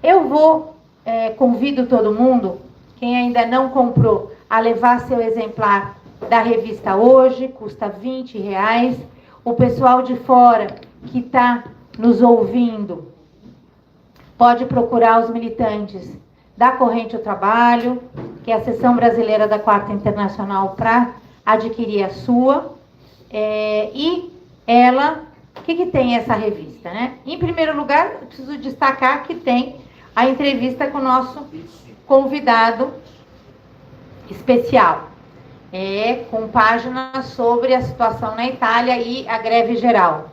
Eu convido todo mundo, quem ainda não comprou, a levar seu exemplar da revista hoje, custa R$20. O pessoal de fora que está nos ouvindo pode procurar os militantes da Corrente ao Trabalho, que é a seção brasileira da Quarta Internacional, para adquirir a sua. E ela, o que tem essa revista, né? Em primeiro lugar, eu preciso destacar que tem a entrevista com o nosso convidado especial, com páginas sobre a situação na Itália e a greve geral.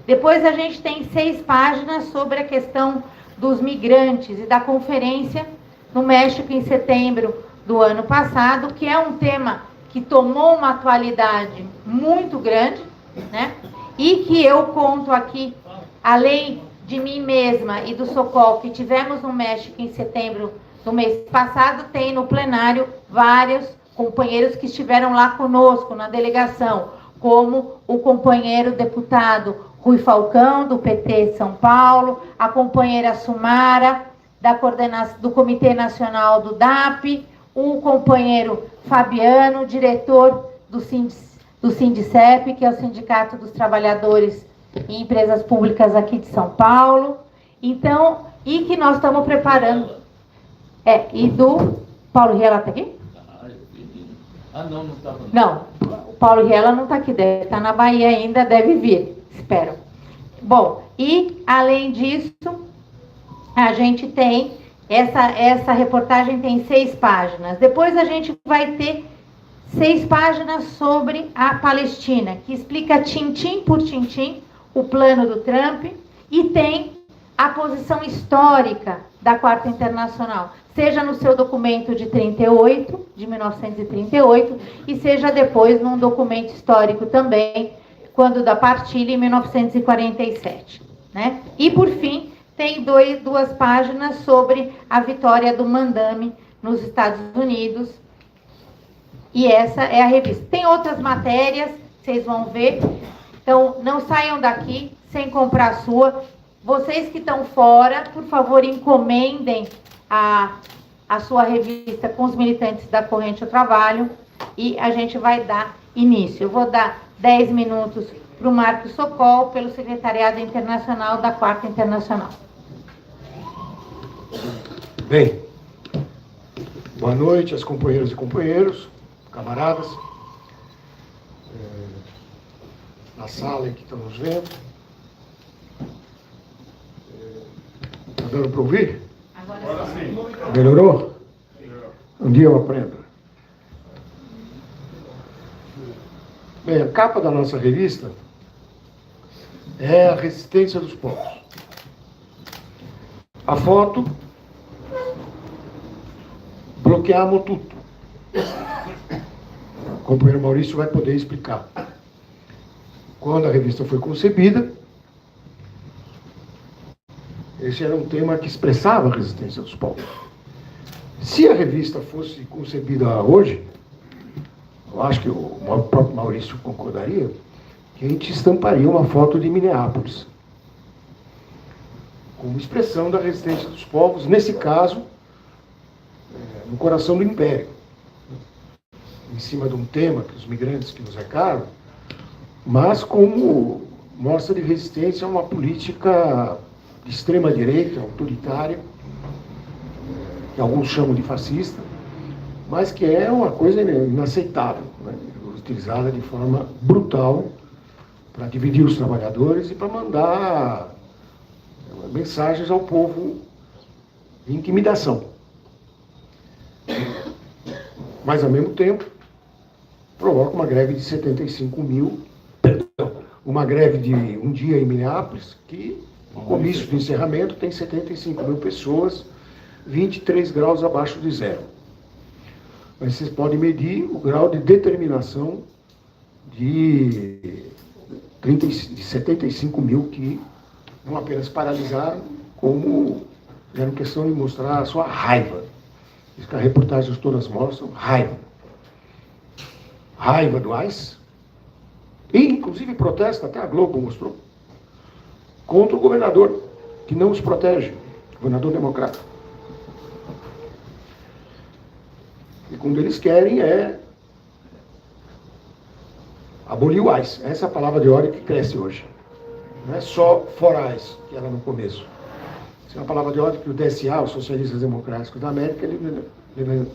Depois a gente tem 6 páginas sobre a questão dos migrantes e da conferência no México em setembro do ano passado, que é um tema que tomou uma atualidade muito grande, né? E que eu conto aqui, além de mim mesma e do Sokol, que tivemos no México em setembro do mês passado, tem no plenário vários companheiros que estiveram lá conosco na delegação, como o companheiro deputado Rui Falcão, do PT de São Paulo, a companheira Sumara, do Comitê Nacional do DAP, o companheiro Fabiano, diretor do Sindicep, que é o Sindicato dos Trabalhadores em Empresas Públicas aqui de São Paulo. Então, e que nós estamos preparando. E do Paulo Riela está aqui? Não estava. Não, o Paulo Riela não está aqui, deve estar na Bahia ainda, deve vir, espero. Bom, e além disso, a gente tem, essa reportagem tem 6 páginas. Depois a gente vai ter 6 páginas sobre a Palestina, que explica tintim por tintim o plano do Trump, e tem a posição histórica da Quarta Internacional, seja no seu documento de 1938, e seja depois num documento histórico também, quando da partilha em 1947. Né? E, por fim, tem 2 páginas sobre a vitória do Mandame nos Estados Unidos, e essa é a revista. Tem outras matérias, vocês vão ver, então não saiam daqui sem comprar a sua. Vocês que estão fora, por favor, encomendem a sua revista com os militantes da Corrente ao Trabalho, e a gente vai dar início. Eu vou dar 10 minutos para o Marcos Sokol, pelo Secretariado Internacional da Quarta Internacional. Bem, boa noite às companheiras e companheiros, camaradas, na sala que estão nos vendo. Está dando para ouvir? Agora sim. Melhorou? Um dia eu aprendo. Bem, a capa da nossa revista é a resistência dos povos. A foto, bloqueamos tudo. O companheiro Maurício vai poder explicar. Quando a revista foi concebida, esse era um tema que expressava a resistência dos povos. Se a revista fosse concebida hoje, eu acho que o próprio Maurício concordaria, que a gente estamparia uma foto de Minneapolis como expressão da resistência dos povos, nesse caso, no coração do Império, em cima de um tema que os migrantes que nos cercaram, mas como mostra de resistência a uma política de extrema-direita, autoritária, que alguns chamam de fascista, mas que é uma coisa inaceitável, né? Utilizada de forma brutal para dividir os trabalhadores e para mandar mensagens ao povo de intimidação. Mas, ao mesmo tempo, provoca uma greve de 75 mil, uma greve de um dia em Minneapolis, que o comício de encerramento tem 75 mil pessoas, 23 graus abaixo de zero. Mas vocês podem medir o grau de determinação de 75 mil que não apenas paralisaram, como era questão de mostrar a sua raiva. Isso que as reportagens todas mostram, raiva. Raiva do ICE, e inclusive protesta, até a Globo mostrou, contra o governador, que não os protege. governador democrata. E quando eles querem é abolir o AIS. Essa é a palavra de ordem que cresce hoje. Não é só fora AIS, que era no começo. Essa é uma palavra de ordem que o DSA, os Socialistas Democráticos da América,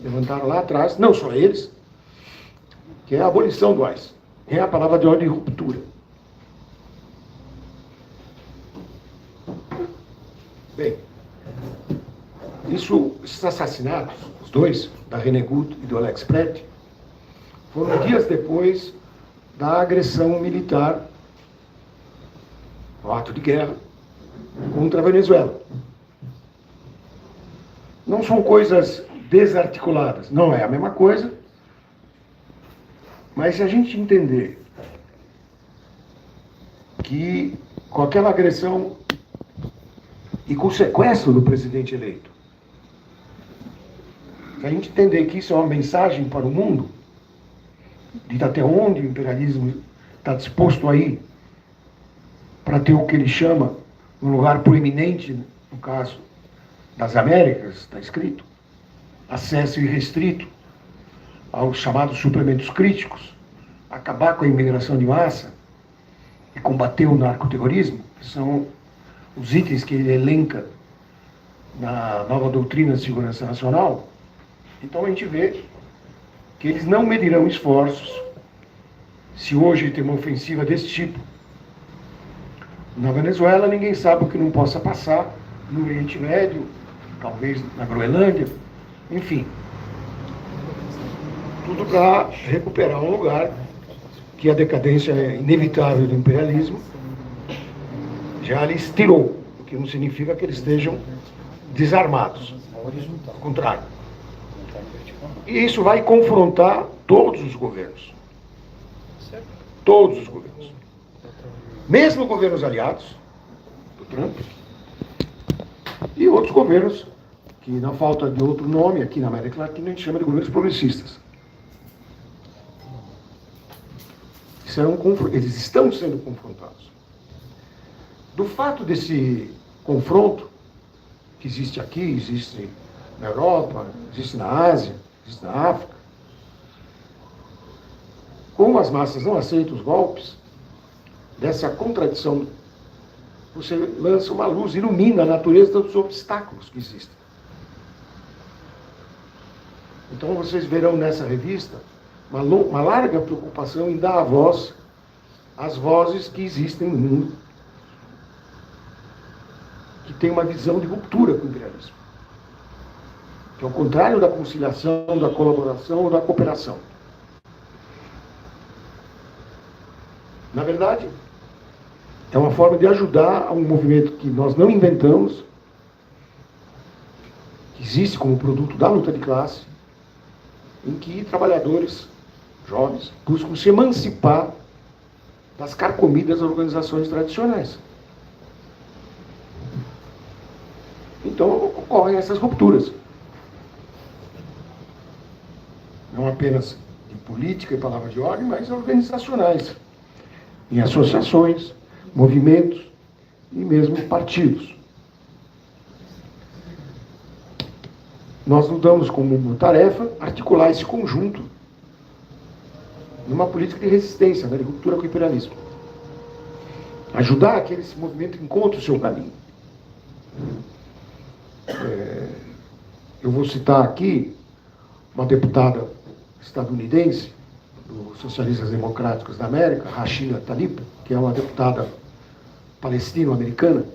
levantaram lá atrás, não só eles, que é a abolição do AIS. É a palavra de ordem de ruptura. Bem, esses assassinatos, os dois, da René Guto e do Alex Prete, foram dias depois da agressão militar, o ato de guerra, contra a Venezuela. Não são coisas desarticuladas, não é a mesma coisa, mas se a gente entender que com aquela agressão e com o sequestro do presidente eleito, se a gente entender que isso é uma mensagem para o mundo, de até onde o imperialismo está disposto a ir para ter o que ele chama um lugar proeminente, no caso das Américas, está escrito, acesso irrestrito aos chamados suplementos críticos, acabar com a imigração de massa e combater o narcoterrorismo, que são os itens que ele elenca na nova doutrina de segurança nacional. Então a gente vê que eles não medirão esforços se hoje tem uma ofensiva desse tipo. Na Venezuela, ninguém sabe o que não possa passar no Oriente Médio, talvez na Groenlândia, enfim. Tudo para recuperar um lugar que a decadência inevitável do imperialismo já lhes tirou, o que não significa que eles estejam desarmados. Ao contrário. E isso vai confrontar todos os governos. Todos os governos. Mesmo governos aliados do Trump e outros governos que, na falta de outro nome, aqui na América Latina, a gente chama de governos progressistas. Eles estão sendo confrontados. Do fato desse confronto, que existe aqui, existe na Europa, existe na Ásia, existe na África, como as massas não aceitam os golpes, dessa contradição, você lança uma luz, ilumina a natureza dos obstáculos que existem. Então vocês verão nessa revista uma larga preocupação em dar a voz às vozes que existem no mundo, que tem uma visão de ruptura com o imperialismo, que é o contrário da conciliação, da colaboração ou da cooperação. Na verdade, é uma forma de ajudar a um movimento que nós não inventamos, que existe como produto da luta de classe, em que trabalhadores jovens buscam se emancipar das carcomidas organizações tradicionais. Então ocorrem essas rupturas. Não apenas em política e palavra de ordem, mas organizacionais, em associações, movimentos e mesmo partidos. Nós nos damos como tarefa articular esse conjunto numa política de resistência, de ruptura com o imperialismo. Ajudar que esse movimento encontre o seu caminho. Eu vou citar aqui uma deputada estadunidense, dos Socialistas Democráticos da América, Rashida Tlaib, que é uma deputada palestino-americana,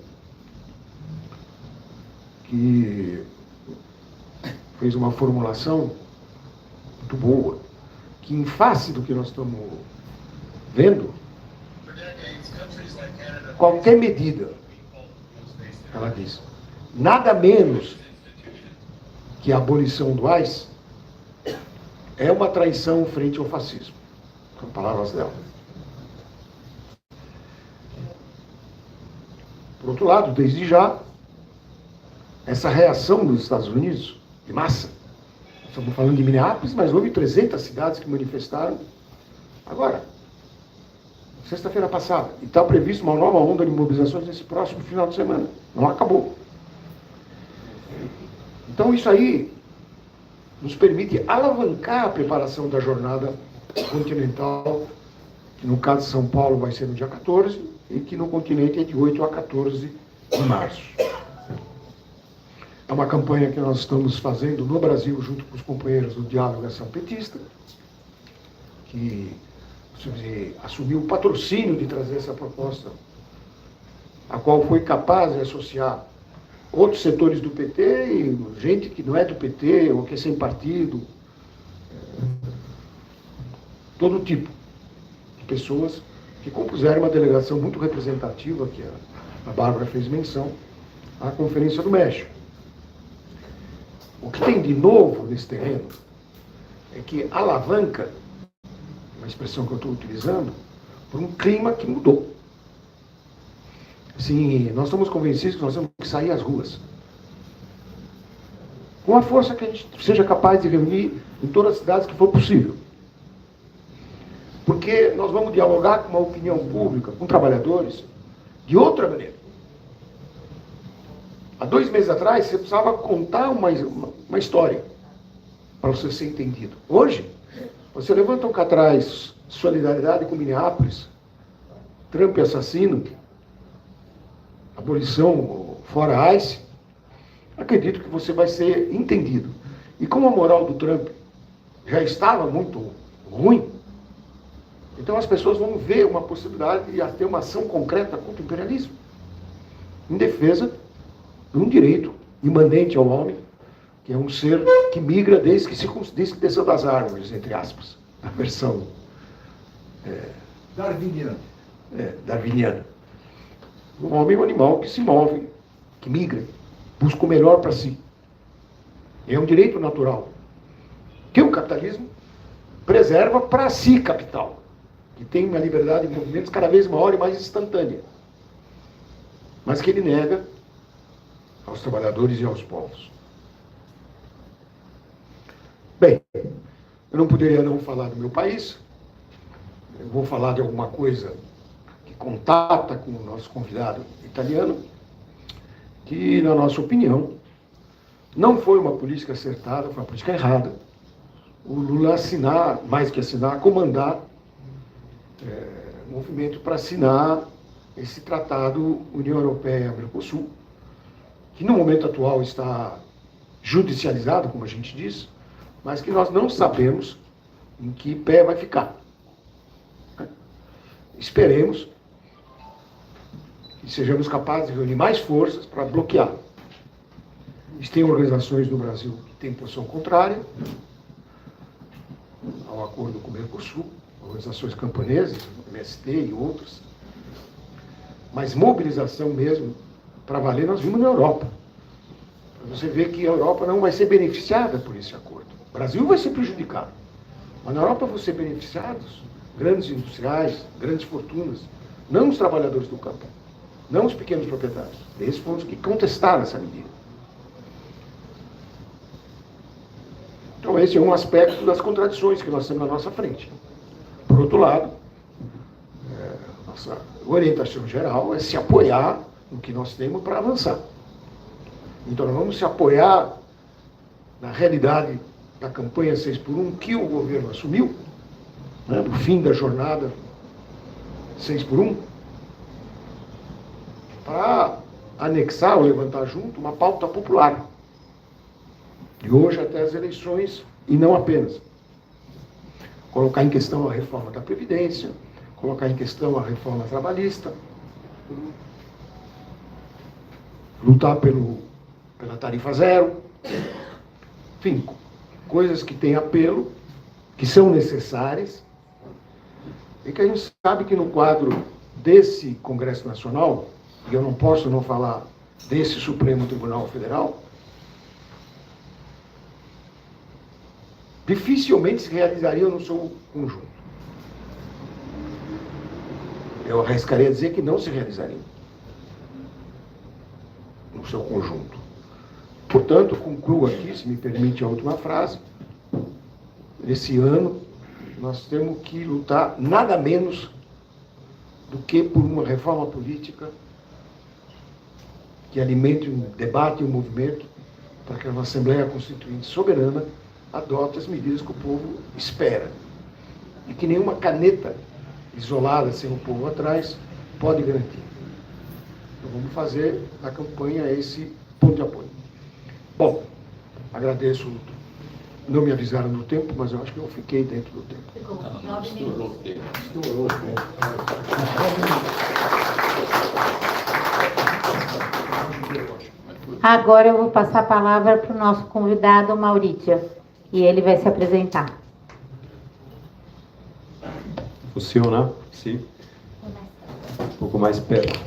que fez uma formulação muito boa, que em face do que nós estamos vendo, qualquer medida, ela diz, nada menos que a abolição do AIS é uma traição frente ao fascismo. São palavras dela. Por outro lado, desde já, essa reação dos Estados Unidos, de massa, estamos falando de Minneapolis, mas houve 300 cidades que manifestaram agora, sexta-feira passada, e está prevista uma nova onda de mobilizações nesse próximo final de semana. Não acabou. Então, isso aí nos permite alavancar a preparação da jornada continental, que no caso de São Paulo vai ser no dia 14, e que no continente é de 8 a 14 de março. É uma campanha que nós estamos fazendo no Brasil, junto com os companheiros do Diálogo Ação Petista, que assumiu o patrocínio de trazer essa proposta, a qual foi capaz de associar outros setores do PT e gente que não é do PT ou que é sem partido, todo tipo de pessoas que compuseram uma delegação muito representativa, que a Bárbara fez menção, à Conferência do México. O que tem de novo nesse terreno é que alavanca, uma expressão que eu estou utilizando, por um clima que mudou. Assim, nós estamos convencidos que nós temos que sair às ruas, com a força que a gente seja capaz de reunir em todas as cidades que for possível. Porque nós vamos dialogar com uma opinião pública, com trabalhadores, de outra maneira. Há 2 meses atrás, você precisava contar uma história para você ser entendido. Hoje, você levanta um catraz, solidariedade com Minneapolis, Trump assassino, abolição fora ICE, acredito que você vai ser entendido. E como a moral do Trump já estava muito ruim, então as pessoas vão ver uma possibilidade de ter uma ação concreta contra o imperialismo, em defesa de um direito imanente ao homem, que é um ser que migra desde que desceu das árvores, entre aspas, a versão darwiniana. O homem é um animal que se move, que migra, busca o melhor para si. É um direito natural, que o capitalismo preserva para si capital, que tem uma liberdade de movimentos cada vez maior e mais instantânea, mas que ele nega aos trabalhadores e aos povos. Bem, eu não poderia não falar do meu país. Eu vou falar de alguma coisa que contata com o nosso convidado italiano, que, na nossa opinião, não foi uma política acertada, foi uma política errada. O Lula assinar, mais que assinar, comandar movimento para assinar esse tratado União Europeia-Mercosul, que no momento atual está judicializado, como a gente diz, mas que nós não sabemos em que pé vai ficar. Esperemos que sejamos capazes de reunir mais forças para bloquear. Existem organizações no Brasil que têm posição contrária ao acordo com o Mercosul, organizações camponesas, MST e outras, mas mobilização mesmo, para valer, nós vimos na Europa. Você vê que a Europa não vai ser beneficiada por esse acordo. O Brasil vai ser prejudicado. Mas na Europa vão ser beneficiados grandes industriais, grandes fortunas, não os trabalhadores do campo, não os pequenos proprietários. Esses foram os que contestaram essa medida. Então esse é um aspecto das contradições que nós temos na nossa frente. Por outro lado, nossa orientação geral é se apoiar no que nós temos para avançar. Então nós vamos se apoiar na realidade da campanha 6x1 que o governo assumiu, né, do fim da jornada 6x1, para anexar ou levantar junto uma pauta popular, de hoje até as eleições, e não apenas. Colocar em questão a reforma da Previdência, colocar em questão a reforma trabalhista, lutar pela tarifa zero, enfim, coisas que têm apelo, que são necessárias, e que a gente sabe que no quadro desse Congresso Nacional, e eu não posso não falar desse Supremo Tribunal Federal, dificilmente se realizariam no seu conjunto. Eu arriscaria dizer que não se realizariam no seu conjunto. Portanto, concluo aqui, se me permite a última frase, esse ano nós temos que lutar nada menos do que por uma reforma política que alimente um debate e um movimento para que uma Assembleia Constituinte soberana adote as medidas que o povo espera. E que nenhuma caneta isolada, sem o povo atrás, pode garantir. Então vamos fazer a campanha esse ponto de apoio. Bom, agradeço. Não me avisaram do tempo, mas eu acho que eu fiquei dentro do tempo. Não, estourou o tempo. Estourou o tempo. Agora eu vou passar a palavra para o nosso convidado, Maurício, e ele vai se apresentar. Funciona? Sim. Um pouco mais perto.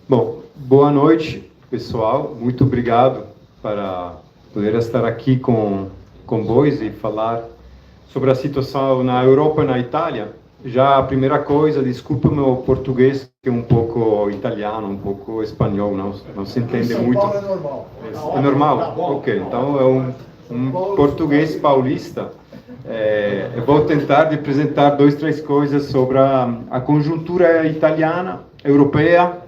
Bom, boa noite, pessoal. Muito obrigado para poder estar aqui com vós e falar sobre a situação na Europa e na Itália. Já a primeira coisa, desculpa o meu português, que é um pouco italiano, um pouco espanhol, não se entende muito. São Paulo é normal. É normal? Ok, então é um português paulista. Eu vou tentar apresentar 2, 3 coisas sobre a conjuntura italiana, europeia,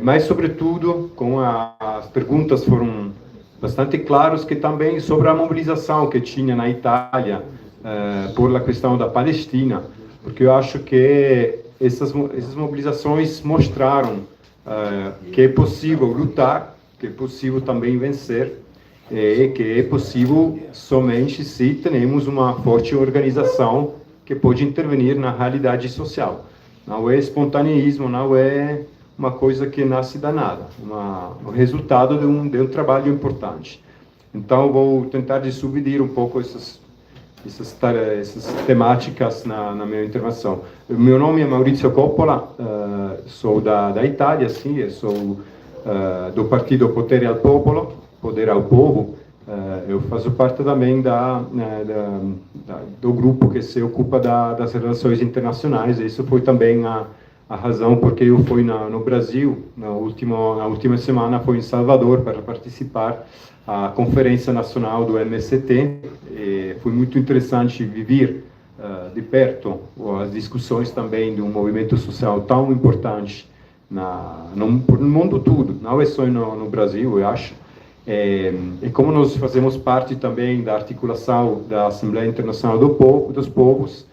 mas sobretudo com as perguntas foram bastante claras, que também sobre a mobilização que tinha na Itália por a questão da Palestina, porque eu acho que essas mobilizações mostraram que é possível lutar, que é possível também vencer, e que é possível somente se temos uma forte organização que pode intervenir na realidade social. Não é espontaneísmo, não é uma coisa que nasce da nada, o resultado de um trabalho importante. Então, vou tentar dividir um pouco essas temáticas na minha intervenção. O meu nome é Maurizio Coppola, sou da Itália, sim, eu sou do partido Potere al Popolo, Poder ao Povo. Eu faço parte também do grupo que se ocupa das relações internacionais. Isso foi também a razão porque eu fui no Brasil, na última semana, fui em Salvador para participar da Conferência Nacional do MST. E foi muito interessante viver de perto as discussões também de um movimento social tão importante no mundo todo, não é só no Brasil, eu acho. E como nós fazemos parte também da articulação da Assembleia Internacional dos Povos,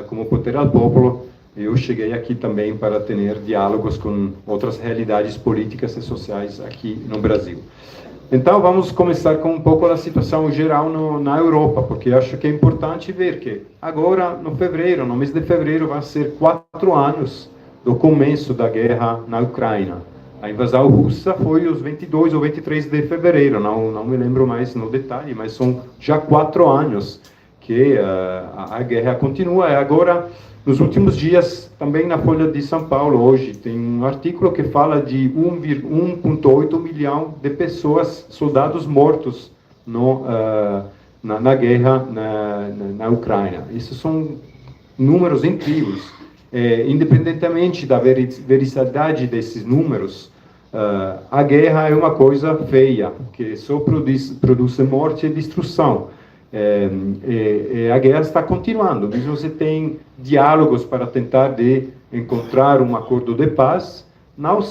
como Potere al Popolo, eu cheguei aqui também para ter diálogos com outras realidades políticas e sociais aqui no Brasil. Então, vamos começar com um pouco da situação geral na Europa, porque acho que é importante ver que agora, no mês de fevereiro, vai ser 4 anos do começo da guerra na Ucrânia. A invasão russa foi os 22 ou 23 de fevereiro, não me lembro mais no detalhe, mas são já 4 anos que a guerra continua. E agora, nos últimos dias, também na Folha de São Paulo, hoje, tem um artigo que fala de 1,8 milhão de pessoas, soldados mortos na guerra na Ucrânia. Esses são números incríveis. Independentemente da veracidade desses números, a guerra é uma coisa feia, que só produz morte e destruição. A guerra está continuando, mesmo se tem diálogos para tentar encontrar um acordo de paz, não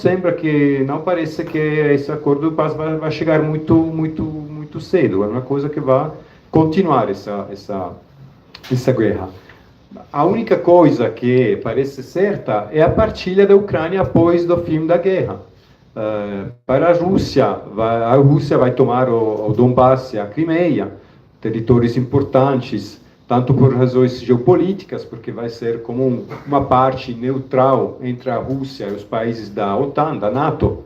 parece que esse acordo de paz vai chegar muito cedo. É uma coisa que vai continuar essa guerra. A única coisa que parece certa é a partilha da Ucrânia após o fim da guerra. Para a Rússia vai tomar o Donbass e a Crimeia, territórios importantes, tanto por razões geopolíticas, porque vai ser como uma parte neutral entre a Rússia e os países da OTAN, da NATO.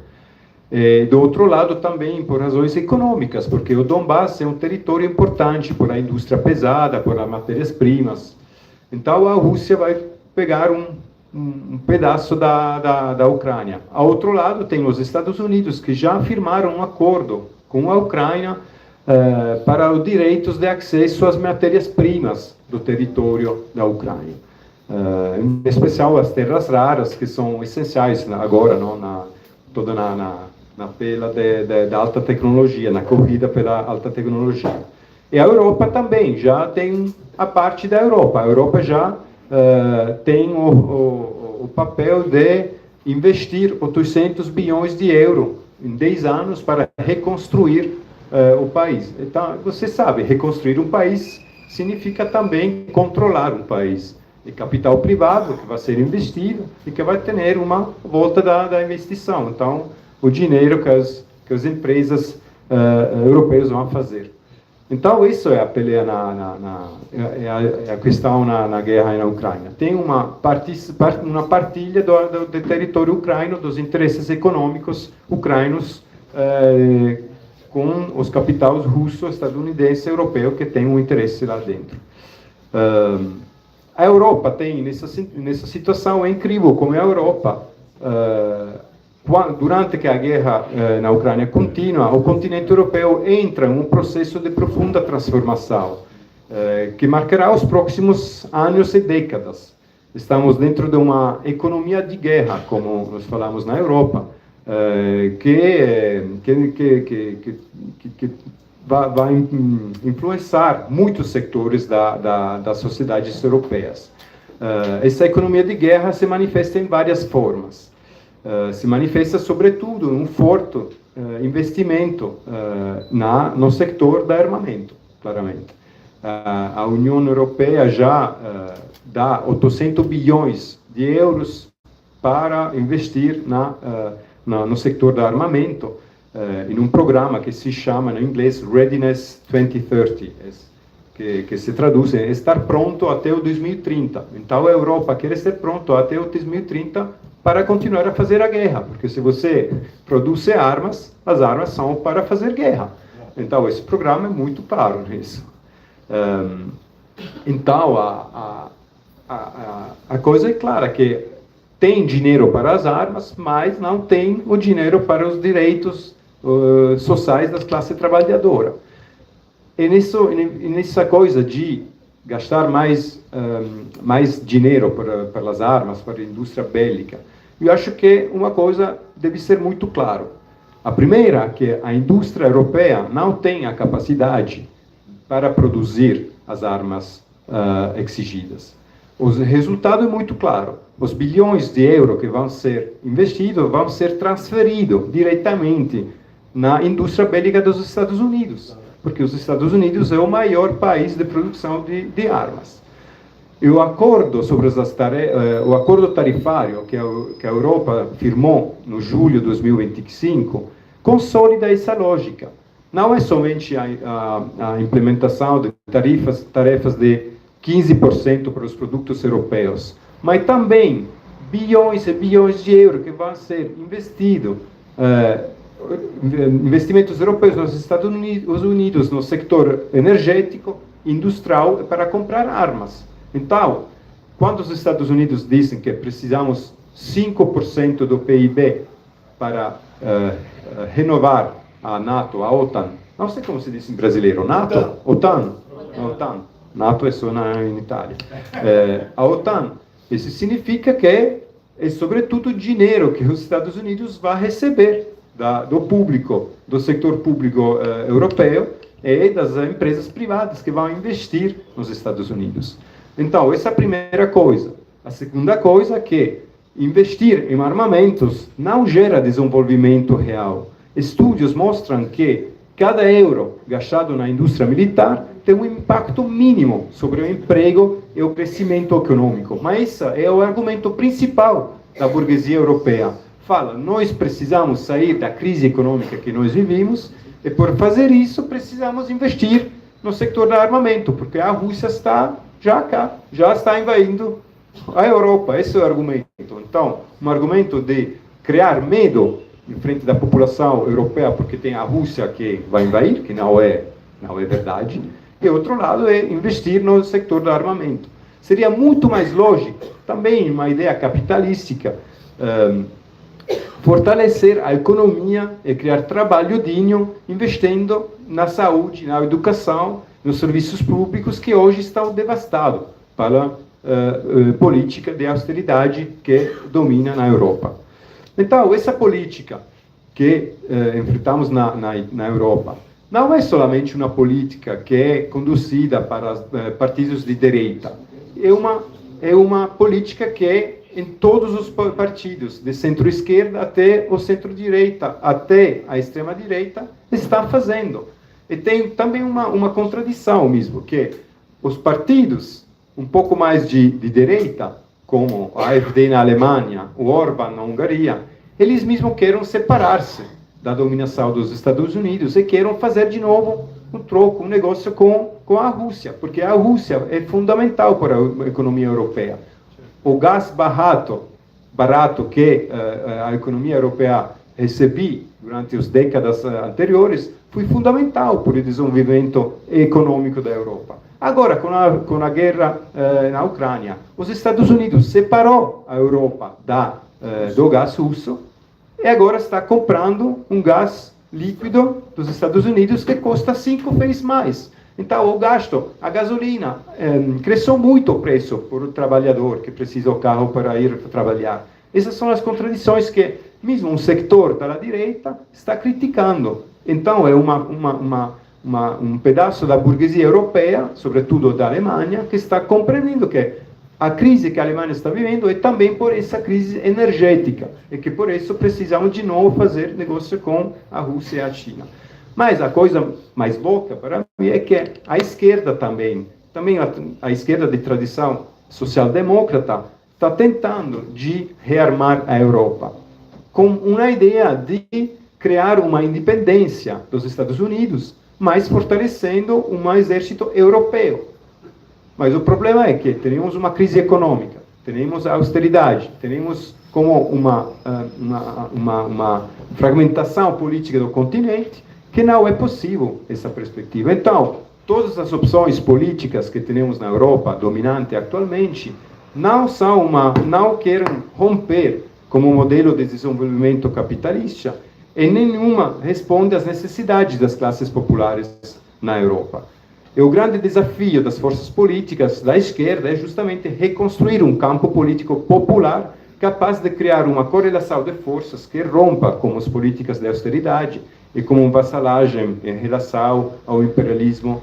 Do outro lado, também por razões econômicas, porque o Donbass é um território importante por a indústria pesada, por as matérias-primas. Então, a Rússia vai pegar um pedaço da Ucrânia. Ao outro lado, tem os Estados Unidos, que já firmaram um acordo com a Ucrânia para os direitos de acesso às matérias-primas do território da Ucrânia. Em especial as terras raras, que são essenciais agora, toda na pela da alta tecnologia, na corrida pela alta tecnologia. E a Europa também já tem a parte da Europa. A Europa já tem o papel de investir 800 bilhões de euros em 10 anos para reconstruir o país. Então, você sabe, reconstruir um país significa também controlar um país. É capital privado que vai ser investido e que vai ter uma volta da investição. Então, o dinheiro que as empresas europeias vão fazer. Então, isso é a peleia, a questão na guerra na Ucrânia. Tem uma partilha do território ucraino, dos interesses econômicos ucrainos, com os capitais russo, estadunidense e europeu que têm um interesse lá dentro. A Europa tem, nessa situação, é incrível como a Europa, durante que a guerra na Ucrânia continua, o continente europeu entra em um processo de profunda transformação, que marcará os próximos anos e décadas. Estamos dentro de uma economia de guerra, como nós falamos na Europa, que vai influenciar muitos setores das sociedades europeias. Essa economia de guerra se manifesta em várias formas. Se manifesta, sobretudo, um forte investimento no setor do armamento, claramente. A União Europeia já dá 800 bilhões de euros para investir no setor do armamento, em um programa que se chama, no inglês, Readiness 2030, que se traduz em estar pronto até o 2030. Então, a Europa quer ser pronto até o 2030 para continuar a fazer a guerra, porque se você produz armas, as armas são para fazer guerra. Então, esse programa é muito claro nisso. Então, a coisa é clara, que tem dinheiro para as armas, mas não tem o dinheiro para os direitos sociais das classes trabalhadoras. E nessa coisa de gastar mais dinheiro para as armas, para a indústria bélica, eu acho que uma coisa deve ser muito clara. A primeira é que a indústria europeia não tem a capacidade para produzir as armas exigidas. O resultado é muito claro. Os bilhões de euros que vão ser investidos vão ser transferidos diretamente na indústria bélica dos Estados Unidos, porque os Estados Unidos é o maior país de produção de armas. E o acordo o acordo tarifário que a Europa firmou no julho de 2025 consolida essa lógica. Não é somente a implementação de tarifas de 15% para os produtos europeus, mas também bilhões e bilhões de euros que vão ser investimentos europeus nos Estados Unidos no setor energético, industrial, para comprar armas. Então, quando os Estados Unidos dizem que precisamos 5% do PIB para renovar a NATO, a OTAN, não sei como se diz em brasileiro, NATO? OTAN. NATO é só em Itália. A OTAN, isso significa que é sobretudo dinheiro que os Estados Unidos vão receber do público, do setor público europeu e das empresas privadas que vão investir nos Estados Unidos. Então, essa é a primeira coisa. A segunda coisa é que investir em armamentos não gera desenvolvimento real. Estudos mostram que cada euro gastado na indústria militar tem um impacto mínimo sobre o emprego e o crescimento econômico. Mas esse é o argumento principal da burguesia europeia. Fala, nós precisamos sair da crise econômica que nós vivimos e, por fazer isso, precisamos investir no setor do armamento, porque a Rússia está já está invadindo a Europa. Esse é o argumento. Então, um argumento de criar medo em frente da população europeia, porque tem a Rússia que vai invadir, que não é verdade, e outro lado é investir no setor do armamento. Seria muito mais lógico, também uma ideia capitalística, fortalecer a economia e criar trabalho digno, investindo na saúde, na educação, nos serviços públicos que hoje estão devastados pela política de austeridade que domina na Europa. Então, essa política que enfrentamos na Europa não é somente uma política que é conduzida para partidos de direita. É uma política que em todos os partidos, de centro-esquerda até o centro-direita, até a extrema-direita, está fazendo. E tem também uma contradição mesmo, que os partidos um pouco mais de direita, como a AfD na Alemanha, o Orbán na Hungria, eles mesmos querem separar-se da dominação dos Estados Unidos e querem fazer de novo um troco, um negócio com a Rússia, porque a Rússia é fundamental para a economia europeia. O gás barato que a economia europeia recebia durante as décadas anteriores foi fundamental para o desenvolvimento econômico da Europa. Agora, com a guerra na Ucrânia, os Estados Unidos separou a Europa do gás russo e agora está comprando um gás líquido dos Estados Unidos que custa 5 vezes mais. Então, o gasto, a gasolina, cresceu muito o preço por o trabalhador que precisa do carro para ir trabalhar. Essas são as contradições que mesmo um sector da direita está criticando. Então, é um pedaço da burguesia europeia, sobretudo da Alemanha, que está compreendendo que a crise que a Alemanha está vivendo é também por essa crise energética, e que por isso precisamos de novo fazer negócio com a Rússia e a China. Mas a coisa mais louca para mim é que a esquerda também a esquerda de tradição social-democrata, está tentando de rearmar a Europa, com uma ideia de criar uma independência dos Estados Unidos, mas fortalecendo um exército europeu. Mas o problema é que temos uma crise econômica, temos a austeridade, temos como uma fragmentação política do continente, que não é possível essa perspectiva. Então, todas as opções políticas que temos na Europa, dominante atualmente, não querem romper como modelo de desenvolvimento capitalista, e nenhuma responde às necessidades das classes populares na Europa. E o grande desafio das forças políticas da esquerda é justamente reconstruir um campo político popular capaz de criar uma correlação de forças que rompa com as políticas de austeridade e com uma vassalagem em relação ao imperialismo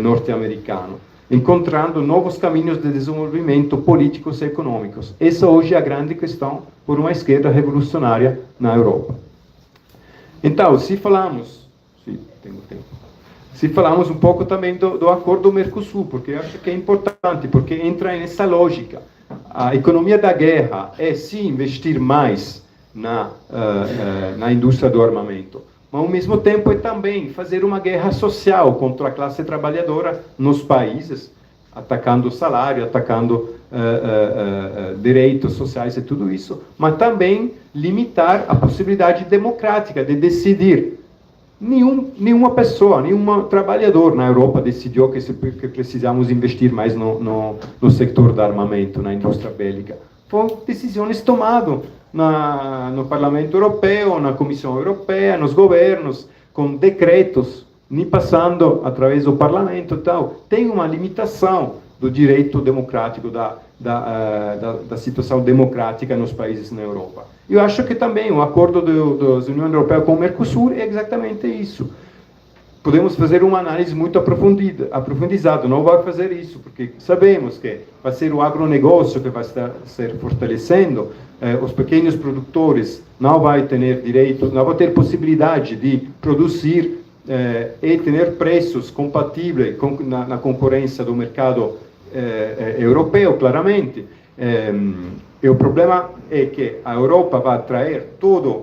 norte-americano, encontrando novos caminhos de desenvolvimento políticos e econômicos. Essa hoje é a grande questão por uma esquerda revolucionária na Europa. Então, se falamos um pouco também do acordo Mercosul, porque eu acho que é importante, porque entra nessa lógica. A economia da guerra é sim investir mais na indústria do armamento, mas ao mesmo tempo é também fazer uma guerra social contra a classe trabalhadora nos países, atacando o salário, atacando direitos sociais e tudo isso, mas também limitar a possibilidade democrática de decidir. Nenhuma pessoa, nenhum trabalhador na Europa decidiu que precisamos investir mais no setor do armamento, na indústria bélica. Foram decisões tomadas no Parlamento Europeu, na Comissão Europeia, nos governos, com decretos, nem passando através do Parlamento e tal. Tem uma limitação do direito democrático, da situação democrática nos países na Europa. Eu acho que também o acordo da União Europeia com o Mercosul é exatamente isso. Podemos fazer uma análise muito aprofundada, não vai fazer isso, porque sabemos que vai ser o agronegócio que vai ser fortalecendo, os pequenos produtores não vão ter direito, não vão ter possibilidade de produzir e ter preços compatíveis na concorrência do mercado europeu, claramente. E o problema é que a Europa vai atrair toda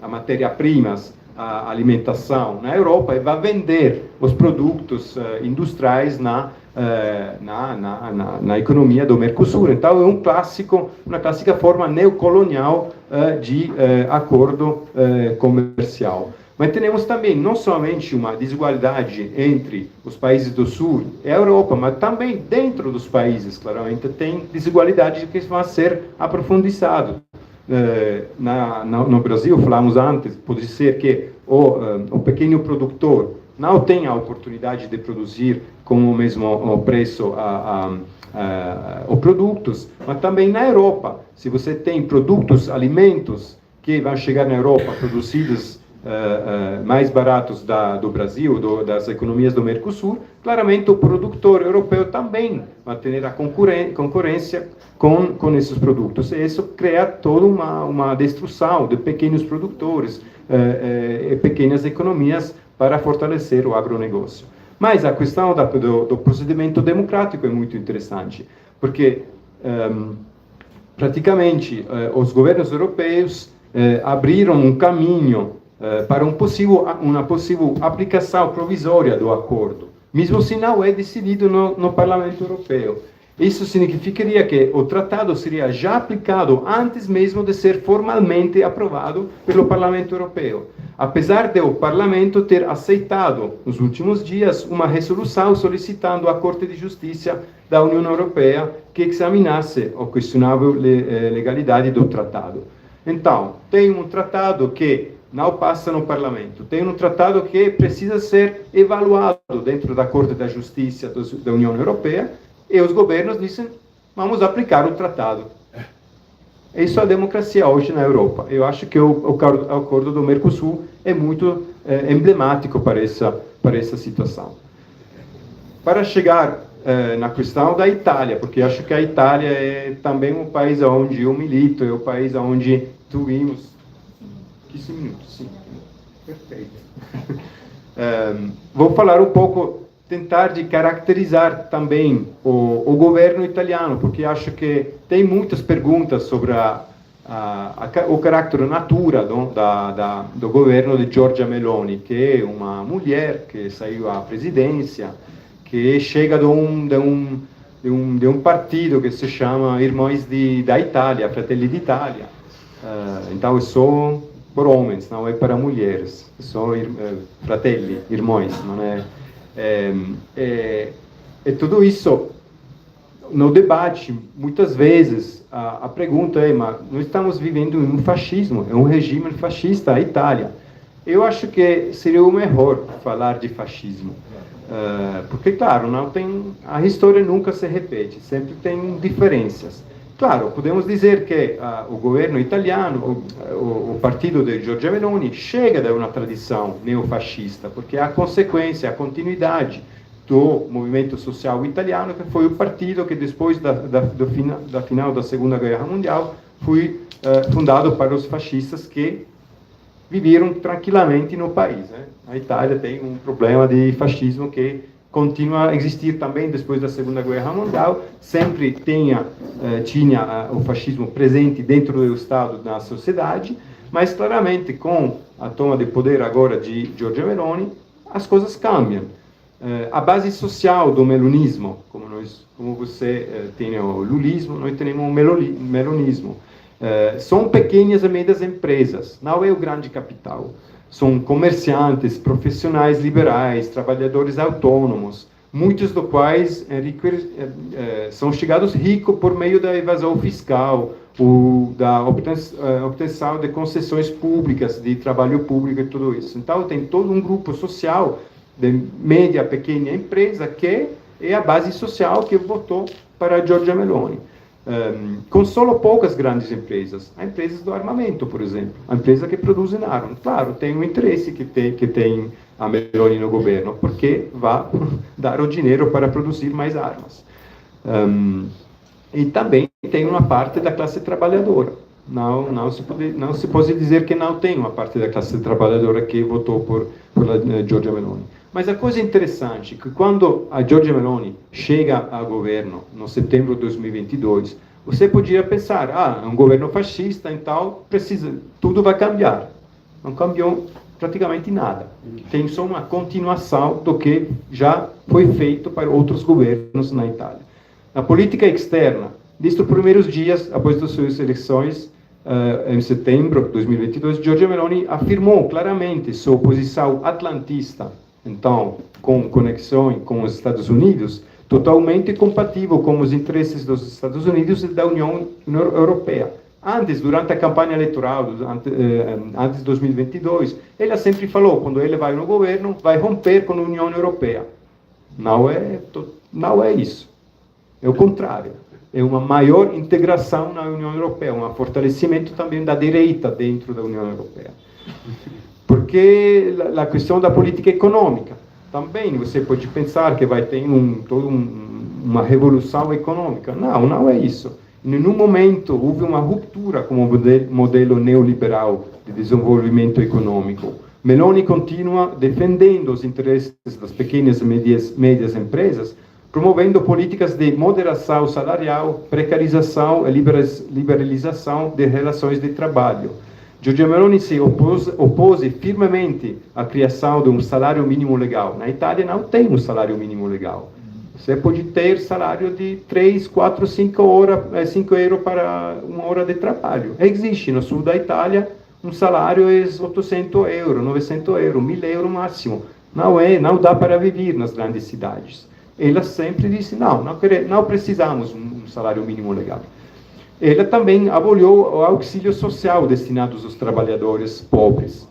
a matéria-primas, a alimentação na Europa e vai vender os produtos industriais na economia do Mercosul. Então, é uma clássica forma neocolonial de acordo comercial. Mas temos também não somente uma desigualdade entre os países do Sul e a Europa, mas também dentro dos países, claramente, tem desigualdades que vão ser aprofundizadas. No Brasil, falamos antes, pode ser que o pequeno produtor não tem a oportunidade de produzir com o mesmo preço os produtos, mas também na Europa. Se você tem alimentos que vão chegar na Europa produzidos mais baratos do Brasil, das economias do Mercosul, claramente o produtor europeu também vai ter a concorrência com esses produtos. E isso cria toda uma destruição de pequenos produtores e pequenas economias para fortalecer o agronegócio. Mas a questão do procedimento democrático é muito interessante, porque praticamente os governos europeus abriram um caminho para uma possível aplicação provisória do acordo, mesmo se não é decidido no Parlamento Europeu. Isso significaria que o tratado seria já aplicado antes mesmo de ser formalmente aprovado pelo Parlamento Europeu, apesar de o Parlamento ter aceitado, nos últimos dias, uma resolução solicitando à Corte de Justiça da União Europeia que examinasse a questionável legalidade do tratado. Então, tem um tratado que não passa no Parlamento, tem um tratado que precisa ser evaluado dentro da Corte da Justiça da União Europeia, e os governos dizem, vamos aplicar o tratado. Isso é a democracia hoje na Europa. Eu acho que o acordo do Mercosul é muito emblemático para essa situação. Para chegar na questão da Itália, porque acho que a Itália é também um país onde eu milito, é o país onde tuvimos... 15 minutos, sim. Perfeito. Vou falar um pouco, tentar de caracterizar também o governo italiano, porque acho que tem muitas perguntas sobre o caráter natura do governo de Giorgia Meloni, que é uma mulher que saiu à presidência, que chega de um partido que se chama Irmãos da Itália, Fratelli d'Italia. Então, eu sou por homens, não é para mulheres. São fratelli, irmãos, não é? E tudo isso, no debate, muitas vezes, a pergunta é, mas nós estamos vivendo em um fascismo, é um regime fascista, a Itália. Eu acho que seria o melhor falar de fascismo. Porque, claro, a história nunca se repete, sempre tem diferenças. Claro, podemos dizer que o governo italiano, o partido de Giorgia Meloni, chega da uma tradição neofascista, porque é a consequência, a continuidade do movimento social italiano, que foi o partido que depois da final da Segunda Guerra Mundial foi fundado para os fascistas que viveram tranquilamente no país, né? A Itália tem um problema de fascismo que continua a existir também depois da Segunda Guerra Mundial, sempre tinha o fascismo presente dentro do Estado, na sociedade, mas claramente com a toma de poder agora de Giorgia Meloni, as coisas cambiam. A base social do melonismo, como você tem o lulismo, nós temos o melonismo. São pequenas e médias empresas, não é o grande capital. São comerciantes, profissionais liberais, trabalhadores autônomos, muitos dos quais são chegados ricos por meio da evasão fiscal, ou da obtenção de concessões públicas, de trabalho público e tudo isso. Então, tem todo um grupo social de média, pequena empresa, que é a base social que votou para Giorgia Meloni. Com só poucas grandes empresas, as empresas do armamento, por exemplo, a empresa que produz armas. Claro, tem um interesse que tem a Meloni no governo, porque vai dar o dinheiro para produzir mais armas. E também tem uma parte da classe trabalhadora. Não se pode dizer que não tem uma parte da classe trabalhadora que votou por Giorgia Meloni. Mas a coisa interessante é que quando a Giorgia Meloni chega ao governo, no setembro de 2022, você podia pensar, é um governo fascista, então tudo vai cambiar. Não cambiou praticamente nada. Tem só uma continuação do que já foi feito para outros governos na Itália. Na política externa, desde os primeiros dias, após as suas eleições, em setembro de 2022, Giorgia Meloni afirmou claramente sua posição atlantista, então, com conexão com os Estados Unidos, totalmente compatível com os interesses dos Estados Unidos e da União Europeia. Antes, durante a campanha eleitoral, antes de 2022, ela sempre falou, quando ele vai no governo, vai romper com a União Europeia. Não é isso. É o contrário. É uma maior integração na União Europeia, um fortalecimento também da direita dentro da União Europeia. Porque a questão da política econômica, também você pode pensar que vai ter uma revolução econômica. Não, não é isso. Em nenhum momento houve uma ruptura com o modelo neoliberal de desenvolvimento econômico. Meloni continua defendendo os interesses das pequenas e médias empresas, promovendo políticas de moderação salarial, precarização e liberalização de relações de trabalho. Giorgia Meloni se opôs firmemente à criação de um salário mínimo legal. Na Itália não tem um salário mínimo legal. Você pode ter salário de 3, 4, 5 euros para uma hora de trabalho. Existe no sul da Itália um salário de 800 euros, 900 euros, 1.000 euros máximo. Não dá para viver nas grandes cidades. Ela sempre disse, não precisamos um salário mínimo legal. Ela também aboliu o auxílio social destinado aos trabalhadores pobres.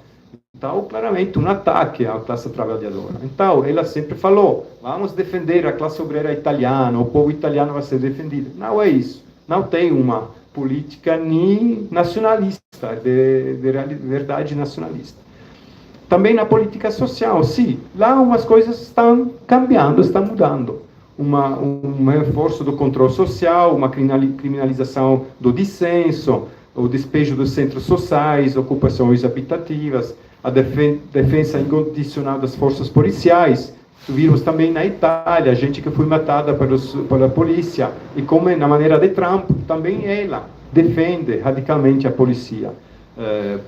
Então, claramente, um ataque à classe trabalhadora. Então, ela sempre falou, vamos defender a classe obrera italiana, o povo italiano vai ser defendido. Não é isso. Não tem uma política nem nacionalista, de verdade nacionalista. Também na política social, sim, lá umas coisas estão cambiando, estão mudando. Um reforço do controle social, uma criminalização do dissenso, o despejo dos centros sociais, ocupações habitativas, a defesa incondicional das forças policiais. Vimos também na Itália, gente que foi matada pela polícia, e como na maneira de Trump, também ela defende radicalmente a polícia.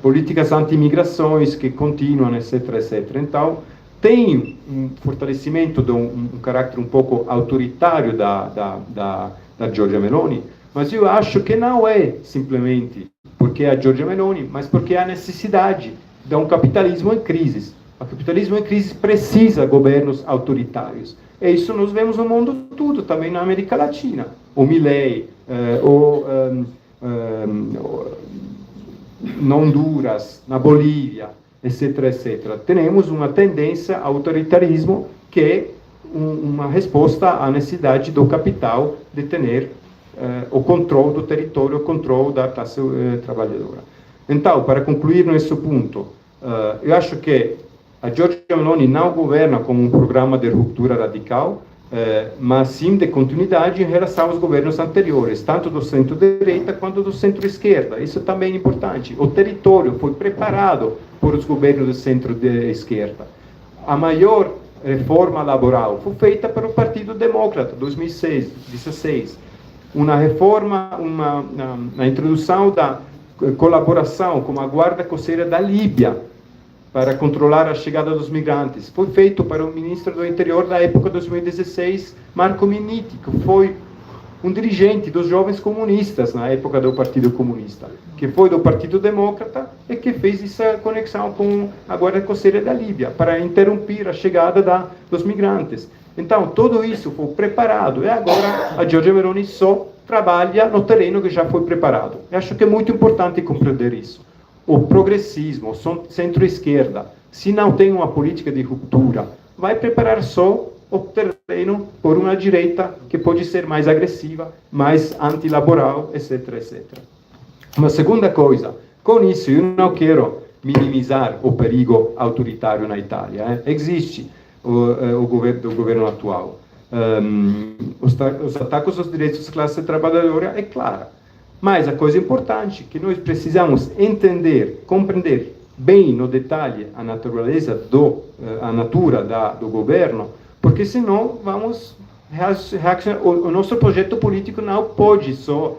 Políticas anti-imigrações que continuam, etc, etc. Então, tem um fortalecimento de um caráter um pouco autoritário da Giorgia Meloni, mas eu acho que não é simplesmente porque é a Giorgia Meloni, mas porque há necessidade de um capitalismo em crise. O capitalismo em crise precisa de governos autoritários. E isso nós vemos no mundo todo, também na América Latina. O Milei, na Honduras, na Bolívia, etc, etc. Temos uma tendência ao autoritarismo que é uma resposta à necessidade do capital de ter o controle do território, o controle da classe trabalhadora. Então, para concluir nesse ponto, eu acho que a Giorgia Meloni não governa como um programa de ruptura radical, mas sim de continuidade em relação aos governos anteriores, tanto do centro-direita quanto do centro-esquerda. Isso também é importante. O território foi preparado por os governos do centro-esquerda. A maior reforma laboral foi feita pelo Partido Democrata, 2016. Uma reforma, na introdução da colaboração com a guarda costeira da Líbia, para controlar a chegada dos migrantes. Foi feito para o ministro do Interior da época de 2016, Marco Minniti, que foi um dirigente dos jovens comunistas na época do Partido Comunista, que foi do Partido Democrata e que fez essa conexão com a Guarda Costeira da Líbia, para interromper a chegada dos migrantes. Então, tudo isso foi preparado, e agora a Giorgia Meloni só trabalha no terreno que já foi preparado. Eu acho que é muito importante compreender isso. O progressismo, o centro-esquerda, se não tem uma política de ruptura, vai preparar só o terreno por uma direita que pode ser mais agressiva, mais antilaboral, etc, etc. Uma segunda coisa, com isso eu não quero minimizar o perigo autoritário na Itália. Existe o governo atual. Os ataques aos direitos da classe trabalhadora é claro. Mas a coisa importante é que nós precisamos entender, compreender bem no detalhe a natureza a natura do governo, porque senão vamos reaccionar. O nosso projeto político não pode só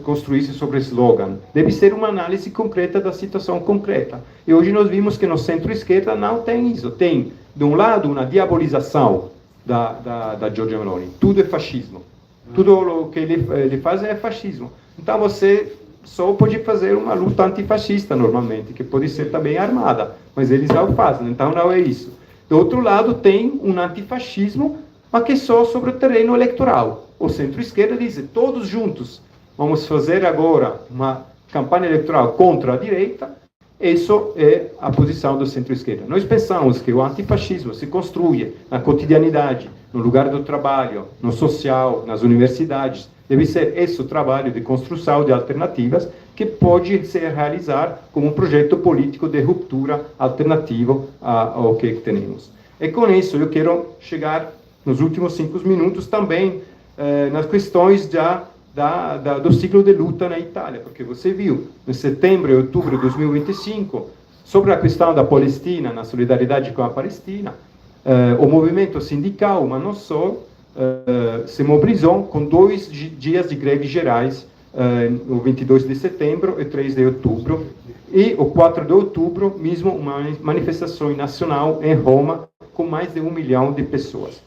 construir-se sobre slogan. Deve ser uma análise concreta da situação concreta. E hoje nós vimos que no centro-esquerda não tem isso. Tem, de um lado, uma diabolização da Giorgia Meloni. Tudo é fascismo. Tudo o que ele faz é fascismo. Então você só pode fazer uma luta antifascista normalmente, que pode ser também armada, mas eles não fazem, então não é isso. Do outro lado tem um antifascismo, mas que só sobre o terreno eleitoral. O centro-esquerda diz, todos juntos, vamos fazer agora uma campanha eleitoral contra a direita, Isso é a posição do centro-esquerda. Nós pensamos que o antifascismo se construi na cotidianidade, no lugar do trabalho, no social, nas universidades. Deve ser esse o trabalho de construção de alternativas que pode ser realizado como um projeto político de ruptura alternativo ao que temos. E com isso eu quero chegar nos últimos 5 minutos também nas questões do ciclo de luta na Itália, porque você viu, em setembro e outubro de 2025, sobre a questão da Palestina, na solidariedade com a Palestina, o movimento sindical, mas não só, se mobilizou com 2 dias de greves gerais, o 22 de setembro e 3 de outubro, e o 4 de outubro, mesmo uma manifestação nacional em Roma, com mais de 1 milhão de pessoas.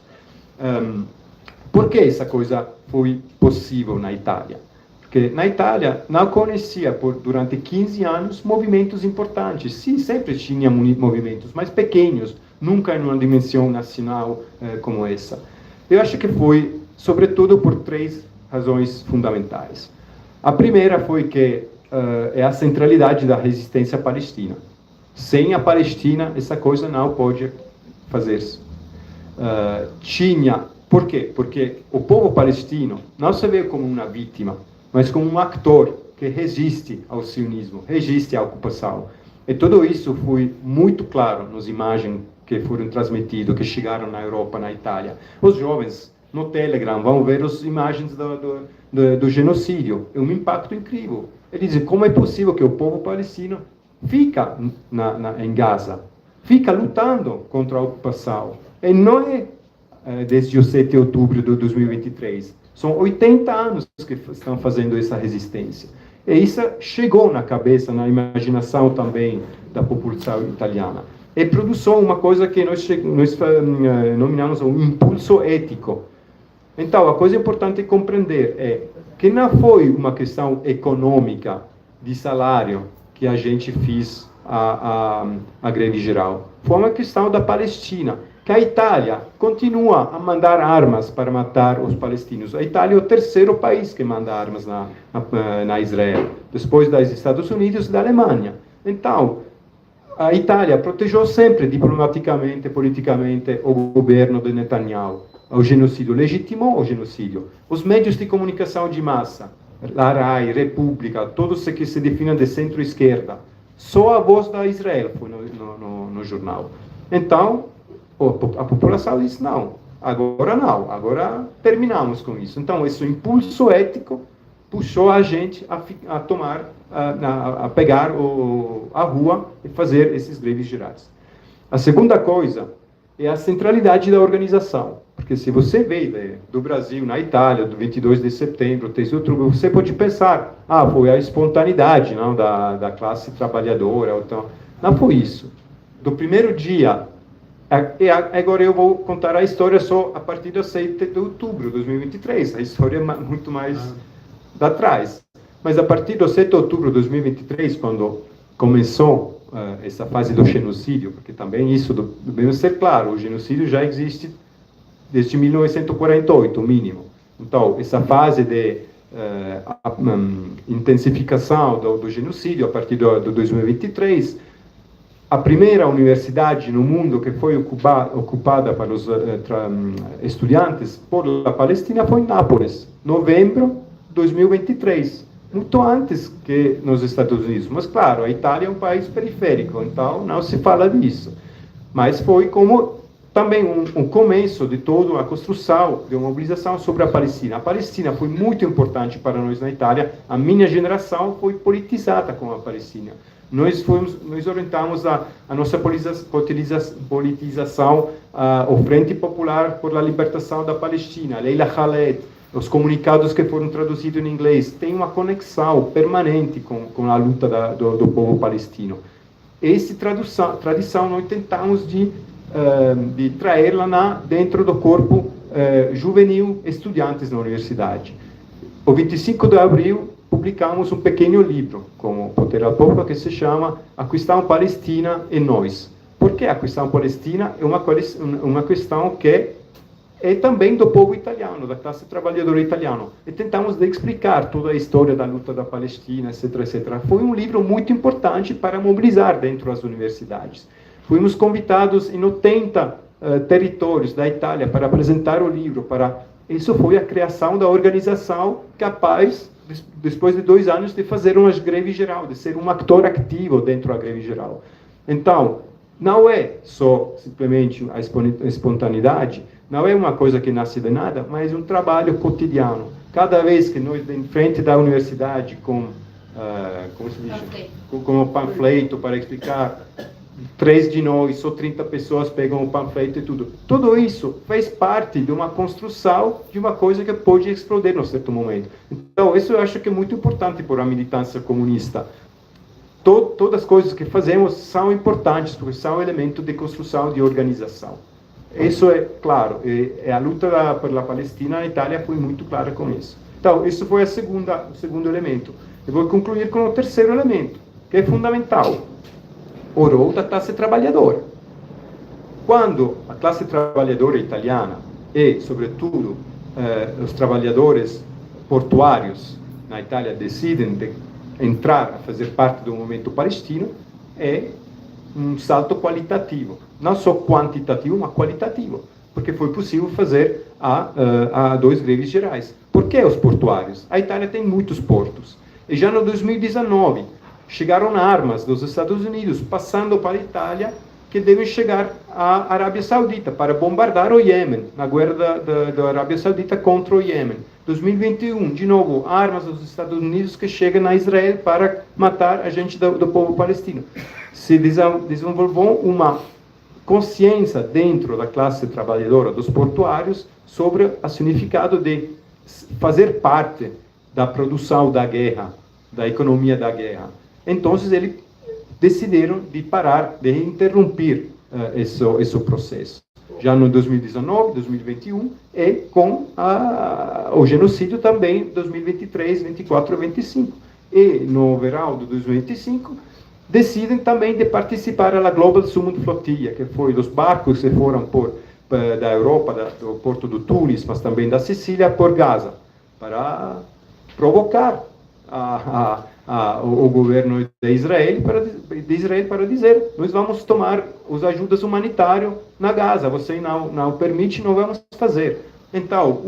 Por que essa coisa foi possível na Itália? Porque na Itália não conhecia, durante 15 anos, movimentos importantes. Sim, sempre tinha movimentos, mas pequenos, nunca em uma dimensão nacional como essa. Eu acho que foi, sobretudo, por 3 razões fundamentais. A primeira foi que é a centralidade da resistência palestina. Sem a Palestina, essa coisa não pode fazer-se. Por quê? Porque o povo palestino não se vê como uma vítima, mas como um ator que resiste ao sionismo, resiste à ocupação. E tudo isso foi muito claro nas imagens que foram transmitidas, que chegaram na Europa, na Itália. Os jovens no Telegram vão ver as imagens do genocídio. É um impacto incrível. Eles dizem, como é possível que o povo palestino fica em Gaza, fica lutando contra a ocupação? E não é desde o 7 de outubro de 2023. São 80 anos que estão fazendo essa resistência. E isso chegou na cabeça, na imaginação também da população italiana. E produziu uma coisa que nós nominamos um impulso ético. Então, a coisa importante compreender é que não foi uma questão econômica de salário que a gente fez a greve geral. Foi uma questão da Palestina, que a Itália continua a mandar armas para matar os palestinos. A Itália é o 3º país que manda armas na Israel, depois dos Estados Unidos e da Alemanha. Então, a Itália protegeu sempre diplomaticamente, politicamente, o governo de Netanyahu. O genocídio, legitimou o genocídio. Os meios de comunicação de massa, a RAI, República, todos que se definem de centro-esquerda, só a voz da Israel foi no jornal. Então, a população disse, não, agora terminamos com isso. Então, esse impulso ético puxou a gente a tomar, a pegar a rua e fazer esses greves gerais. A segunda coisa é a centralidade da organização. Porque se você vê do Brasil na Itália, do 22 de setembro, 3 de outubro, você pode pensar, foi a espontaneidade não, da classe trabalhadora. Então, não foi isso. Do primeiro dia, agora eu vou contar a história só a partir do 7 de outubro de 2023. A história é muito mais da trás. Mas a partir do 7 de outubro de 2023, quando começou essa fase do genocídio, porque também isso deve ser claro, o genocídio já existe desde 1948, o mínimo. Então, essa fase de intensificação do genocídio a partir de 2023, a primeira universidade no mundo que foi ocupada para os estudantes por a Palestina foi em Nápoles, novembro de 2023, muito antes que nos Estados Unidos. Mas, claro, a Itália é um país periférico, então não se fala disso. Mas foi como também um começo de toda a construção de uma mobilização sobre a Palestina. A Palestina foi muito importante para nós na Itália. A minha geração foi politizada com a Palestina. Nós orientamos a nossa politização ao Frente Popular por a Libertação da Palestina, Leila Khaled, os comunicados que foram traduzidos em inglês. Tem uma conexão permanente com a luta do povo palestino. Essa tradição nós tentamos de traê-la dentro do corpo juvenil estudantes na universidade. O 25 de abril publicamos um pequeno livro como Poder ao Povo que se chama A Questão Palestina e Nós. Porque a questão palestina é uma questão que e também do povo italiano, da classe trabalhadora italiana. E tentamos de explicar toda a história da luta da Palestina, etc, etc. Foi um livro muito importante para mobilizar dentro das universidades. Fomos convidados em 80 territórios da Itália para apresentar o livro. Isso foi a criação da organização capaz, depois de 2 anos, de fazer uma greve geral, de ser um ator ativo dentro da greve geral. Então, não é só simplesmente a espontaneidade, não é uma coisa que nasce de nada, mas um trabalho cotidiano. Cada vez que nós, em frente da universidade, com um panfleto para explicar, 3 de nós, só 30 pessoas pegam o panfleto e tudo. Tudo isso fez parte de uma construção de uma coisa que pode explodir em um certo momento. Então, isso eu acho que é muito importante para a militância comunista. Todas as coisas que fazemos são importantes, porque são elementos de construção de organização. Isso é claro, e a luta pela Palestina na Itália foi muito clara com isso. Então, isso foi o segundo elemento. Eu vou concluir com o terceiro elemento, que é fundamental. O rol da classe trabalhadora. Quando a classe trabalhadora italiana e, sobretudo, os trabalhadores portuários na Itália decidem entrar a fazer parte do movimento palestino, é um salto qualitativo. Não só quantitativo, mas qualitativo. Porque foi possível fazer a 2 greves gerais. Por que os portuários? A Itália tem muitos portos. E já no 2019, chegaram armas dos Estados Unidos, passando para a Itália, que devem chegar à Arábia Saudita para bombardar o Iêmen, na guerra da Arábia Saudita contra o Iêmen. 2021, de novo, armas dos Estados Unidos que chegam a Israel para matar a gente do povo palestino. Se desenvolveu uma consciência dentro da classe trabalhadora dos portuários sobre o significado de fazer parte da produção da guerra, da economia da guerra. Então, eles decidiram de parar, de interromper esse processo. Já no 2019, 2021, e com o genocídio também, 2023, 24 e 25. E no verão de 2025, decidem também de participar da Global Summit Flotilla, que foi dos barcos que foram da Europa, do porto do Tunis, mas também da Sicília, por Gaza, para provocar o governo de Israel para dizer: nós vamos tomar as ajudas humanitárias na Gaza, você não permite, não vamos fazer. Então,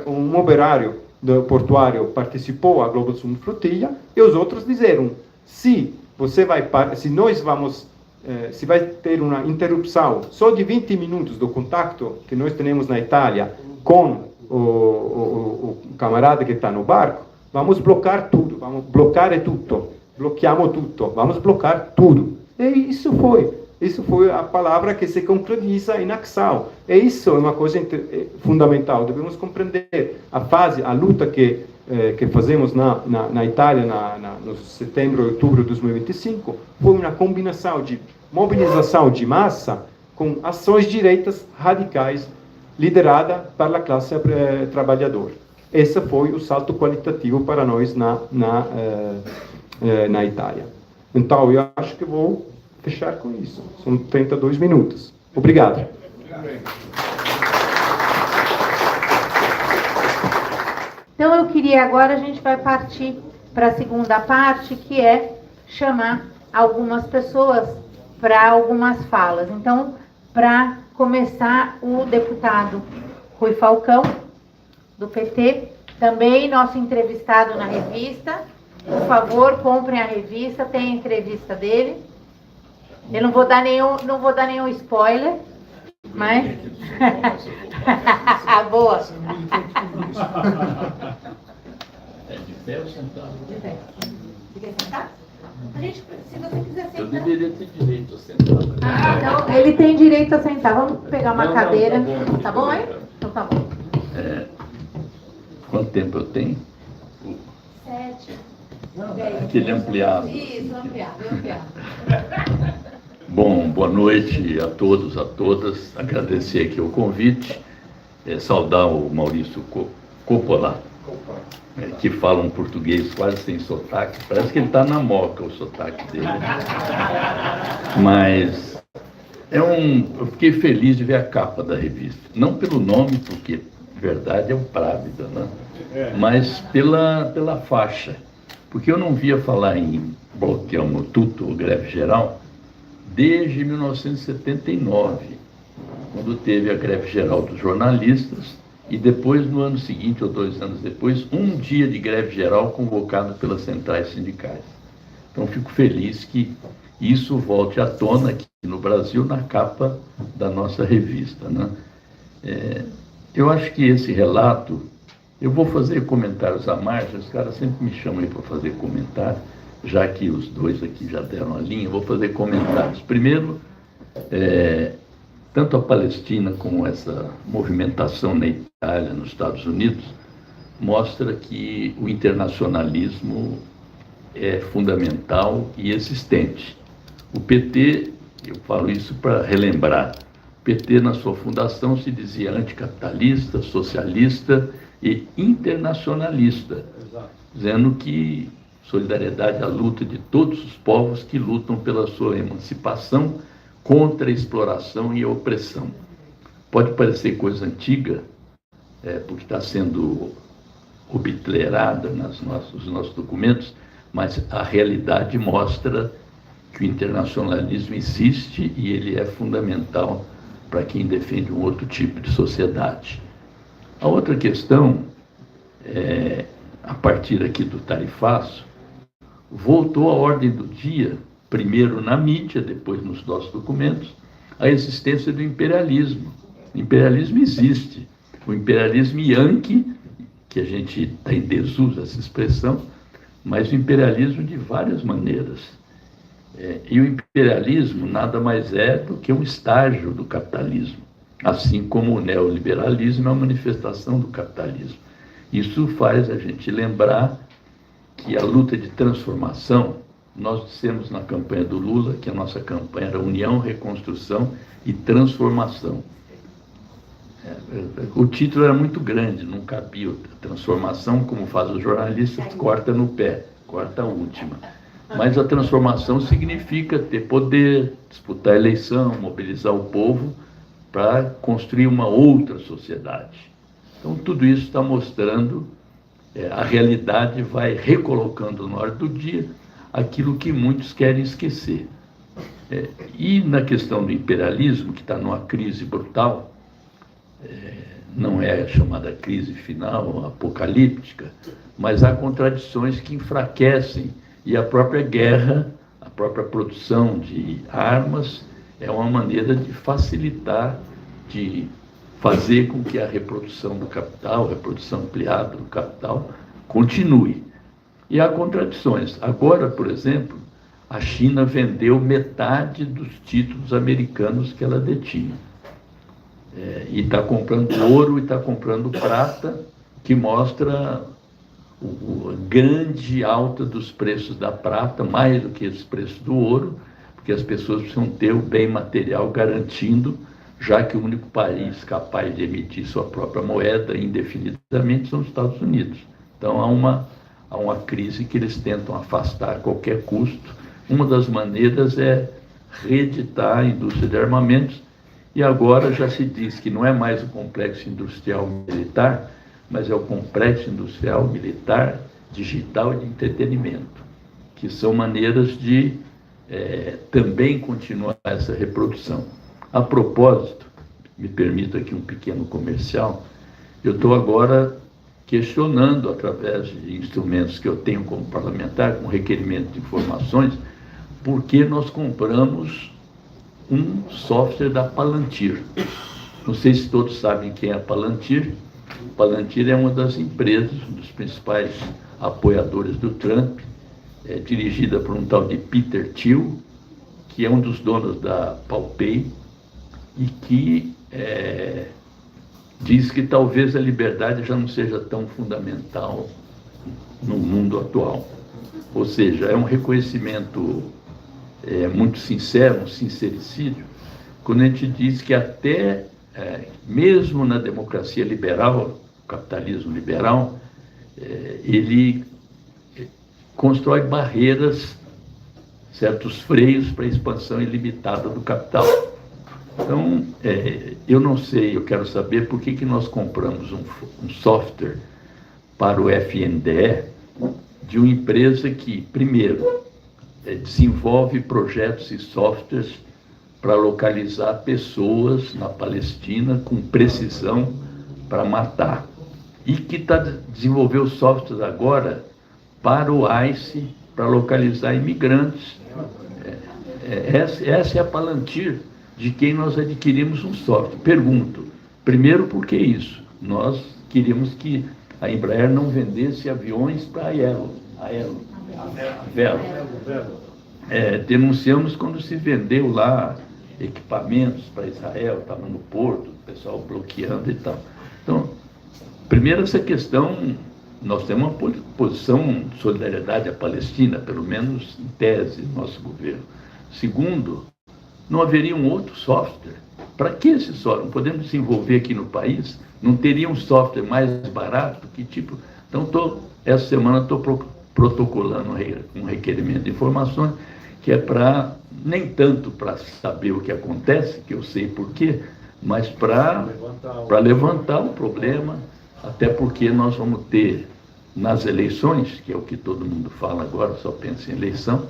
um operário do portuário participou da Global Summit Flotilla e os outros disseram: se vai ter uma interrupção só de 20 minutos do contato que nós temos na Itália com o camarada que está no barco, vamos bloquear tudo, bloqueamos tudo, vamos bloquear tudo. E isso foi a palavra que se concretiza em ação. E isso é uma coisa fundamental. Devemos compreender a luta que fazemos na Itália no setembro e outubro de 2025, foi uma combinação de mobilização de massa com ações direitas radicais liderada pela classe trabalhadora. Esse foi o salto qualitativo para nós na Itália. Então, eu acho que vou fechar com isso. São 32 minutos. Obrigado. Então, eu queria agora, a gente vai partir para a segunda parte, que é chamar algumas pessoas para algumas falas. Então, para começar, o deputado Rui Falcão, do PT, também nosso entrevistado na revista. Por favor, comprem a revista, tem a entrevista dele. Eu não vou dar nenhum spoiler, mas... Boa. É de pé ou sentado? De pé. Você quer sentar? Se você quiser sentar... Eu deveria ter direito a sentar. Então, ele tem direito a sentar. Vamos pegar uma cadeira. Tá bom, hein? Então tá bom. Quanto tempo eu tenho? 7. Aquele ampliado. Isso, ampliado. Bom, boa noite a todos, a todas. Agradecer aqui o convite. Saudar o Maurício Coppola, que fala um português quase sem sotaque. Parece que ele está na Moca, o sotaque dele. Mas Eu fiquei feliz de ver a capa da revista. Não pelo nome, porque verdade é o Právida, né? Mas pela faixa. Porque eu não via falar em bloqueio tuto ou greve geral desde 1979, quando teve a greve geral dos jornalistas, e depois, no ano seguinte, ou 2 anos depois, um dia de greve geral convocado pelas centrais sindicais. Então, fico feliz que isso volte à tona aqui no Brasil, na capa da nossa revista, né? Eu acho que esse relato, eu vou fazer comentários à margem, os caras sempre me chamam aí para fazer comentário, já que os dois aqui já deram a linha, eu vou fazer comentários. Primeiro, tanto a Palestina como essa movimentação na Itália, nos Estados Unidos, mostra que o internacionalismo é fundamental e existente. O PT, eu falo isso para relembrar, o PT na sua fundação se dizia anticapitalista, socialista e internacionalista, dizendo que solidariedade é a luta de todos os povos que lutam pela sua emancipação contra a exploração e a opressão. Pode parecer coisa antiga, porque está sendo obtlerada nos nossos documentos, mas a realidade mostra que o internacionalismo existe e ele é fundamental para quem defende um outro tipo de sociedade. A outra questão, a partir aqui do tarifaço, voltou à ordem do dia, primeiro na mídia, depois nos nossos documentos, a existência do imperialismo. O imperialismo existe. O imperialismo yankee, que a gente está em desuso essa expressão, mas o imperialismo de várias maneiras. E o imperialismo nada mais é do que um estágio do capitalismo, assim como o neoliberalismo é uma manifestação do capitalismo. Isso faz a gente lembrar que a luta de transformação, nós dissemos na campanha do Lula que a nossa campanha era união, reconstrução e transformação. O título era muito grande, não cabia. A transformação, como faz os jornalistas, corta no pé, corta a última. Mas a transformação significa ter poder, disputar a eleição, mobilizar o povo para construir uma outra sociedade. Então, tudo isso está mostrando, a realidade vai recolocando na hora do dia aquilo que muitos querem esquecer. E na questão do imperialismo, que está numa crise brutal, não é a chamada crise final, apocalíptica, mas há contradições que enfraquecem, e a própria guerra, a própria produção de armas, é uma maneira de facilitar, de fazer com que a reprodução do capital, a reprodução ampliada do capital, continue. E há contradições. Agora, por exemplo, a China vendeu metade dos títulos americanos que ela detinha. E está comprando ouro e está comprando prata, que mostra a grande alta dos preços da prata, mais do que os preços do ouro, porque as pessoas precisam ter o bem material garantindo, já que o único país capaz de emitir sua própria moeda indefinidamente são os Estados Unidos. Então há uma crise que eles tentam afastar a qualquer custo. Uma das maneiras é reeditar a indústria de armamentos, e agora já se diz que não é mais o complexo industrial militar, mas é o complexo industrial militar, digital e de entretenimento, que são maneiras de também continuar essa reprodução. A propósito, me permito aqui um pequeno comercial, eu estou agora questionando, através de instrumentos que eu tenho como parlamentar, com requerimento de informações, por que nós compramos um software da Palantir. Não sei se todos sabem quem é a Palantir. Palantir é uma das empresas, um dos principais apoiadores do Trump, dirigida por um tal de Peter Thiel, que é um dos donos da Palpay, e que diz que talvez a liberdade já não seja tão fundamental no mundo atual. Ou seja, é um reconhecimento muito sincero, um sincericídio, quando a gente diz que até, mesmo na democracia liberal, capitalismo liberal, ele constrói barreiras, certos freios para a expansão ilimitada do capital. Então, eu não sei, eu quero saber por que nós compramos um software para o FNDE de uma empresa que, primeiro, desenvolve projetos e softwares para localizar pessoas na Palestina com precisão para matar. E que desenvolveu softwares agora para o ICE, para localizar imigrantes. Essa é a Palantir de quem nós adquirimos um software. Pergunto, primeiro, por que isso? Nós queríamos que a Embraer não vendesse aviões para a Velo. Denunciamos quando se vendeu lá equipamentos para Israel, estava no porto, o pessoal bloqueando e tal. Então, primeiro, essa questão, nós temos uma posição de solidariedade à Palestina, pelo menos em tese, no nosso governo. Segundo, não haveria um outro software. Para que esse software? Não podemos desenvolver aqui no país? Não teria um software mais barato? Que tipo? Então, essa semana estou protocolando um requerimento de informações, que é para, nem tanto para saber o que acontece, que eu sei por quê, mas para levantar o problema, até porque nós vamos ter, nas eleições, que é o que todo mundo fala agora, só pensa em eleição,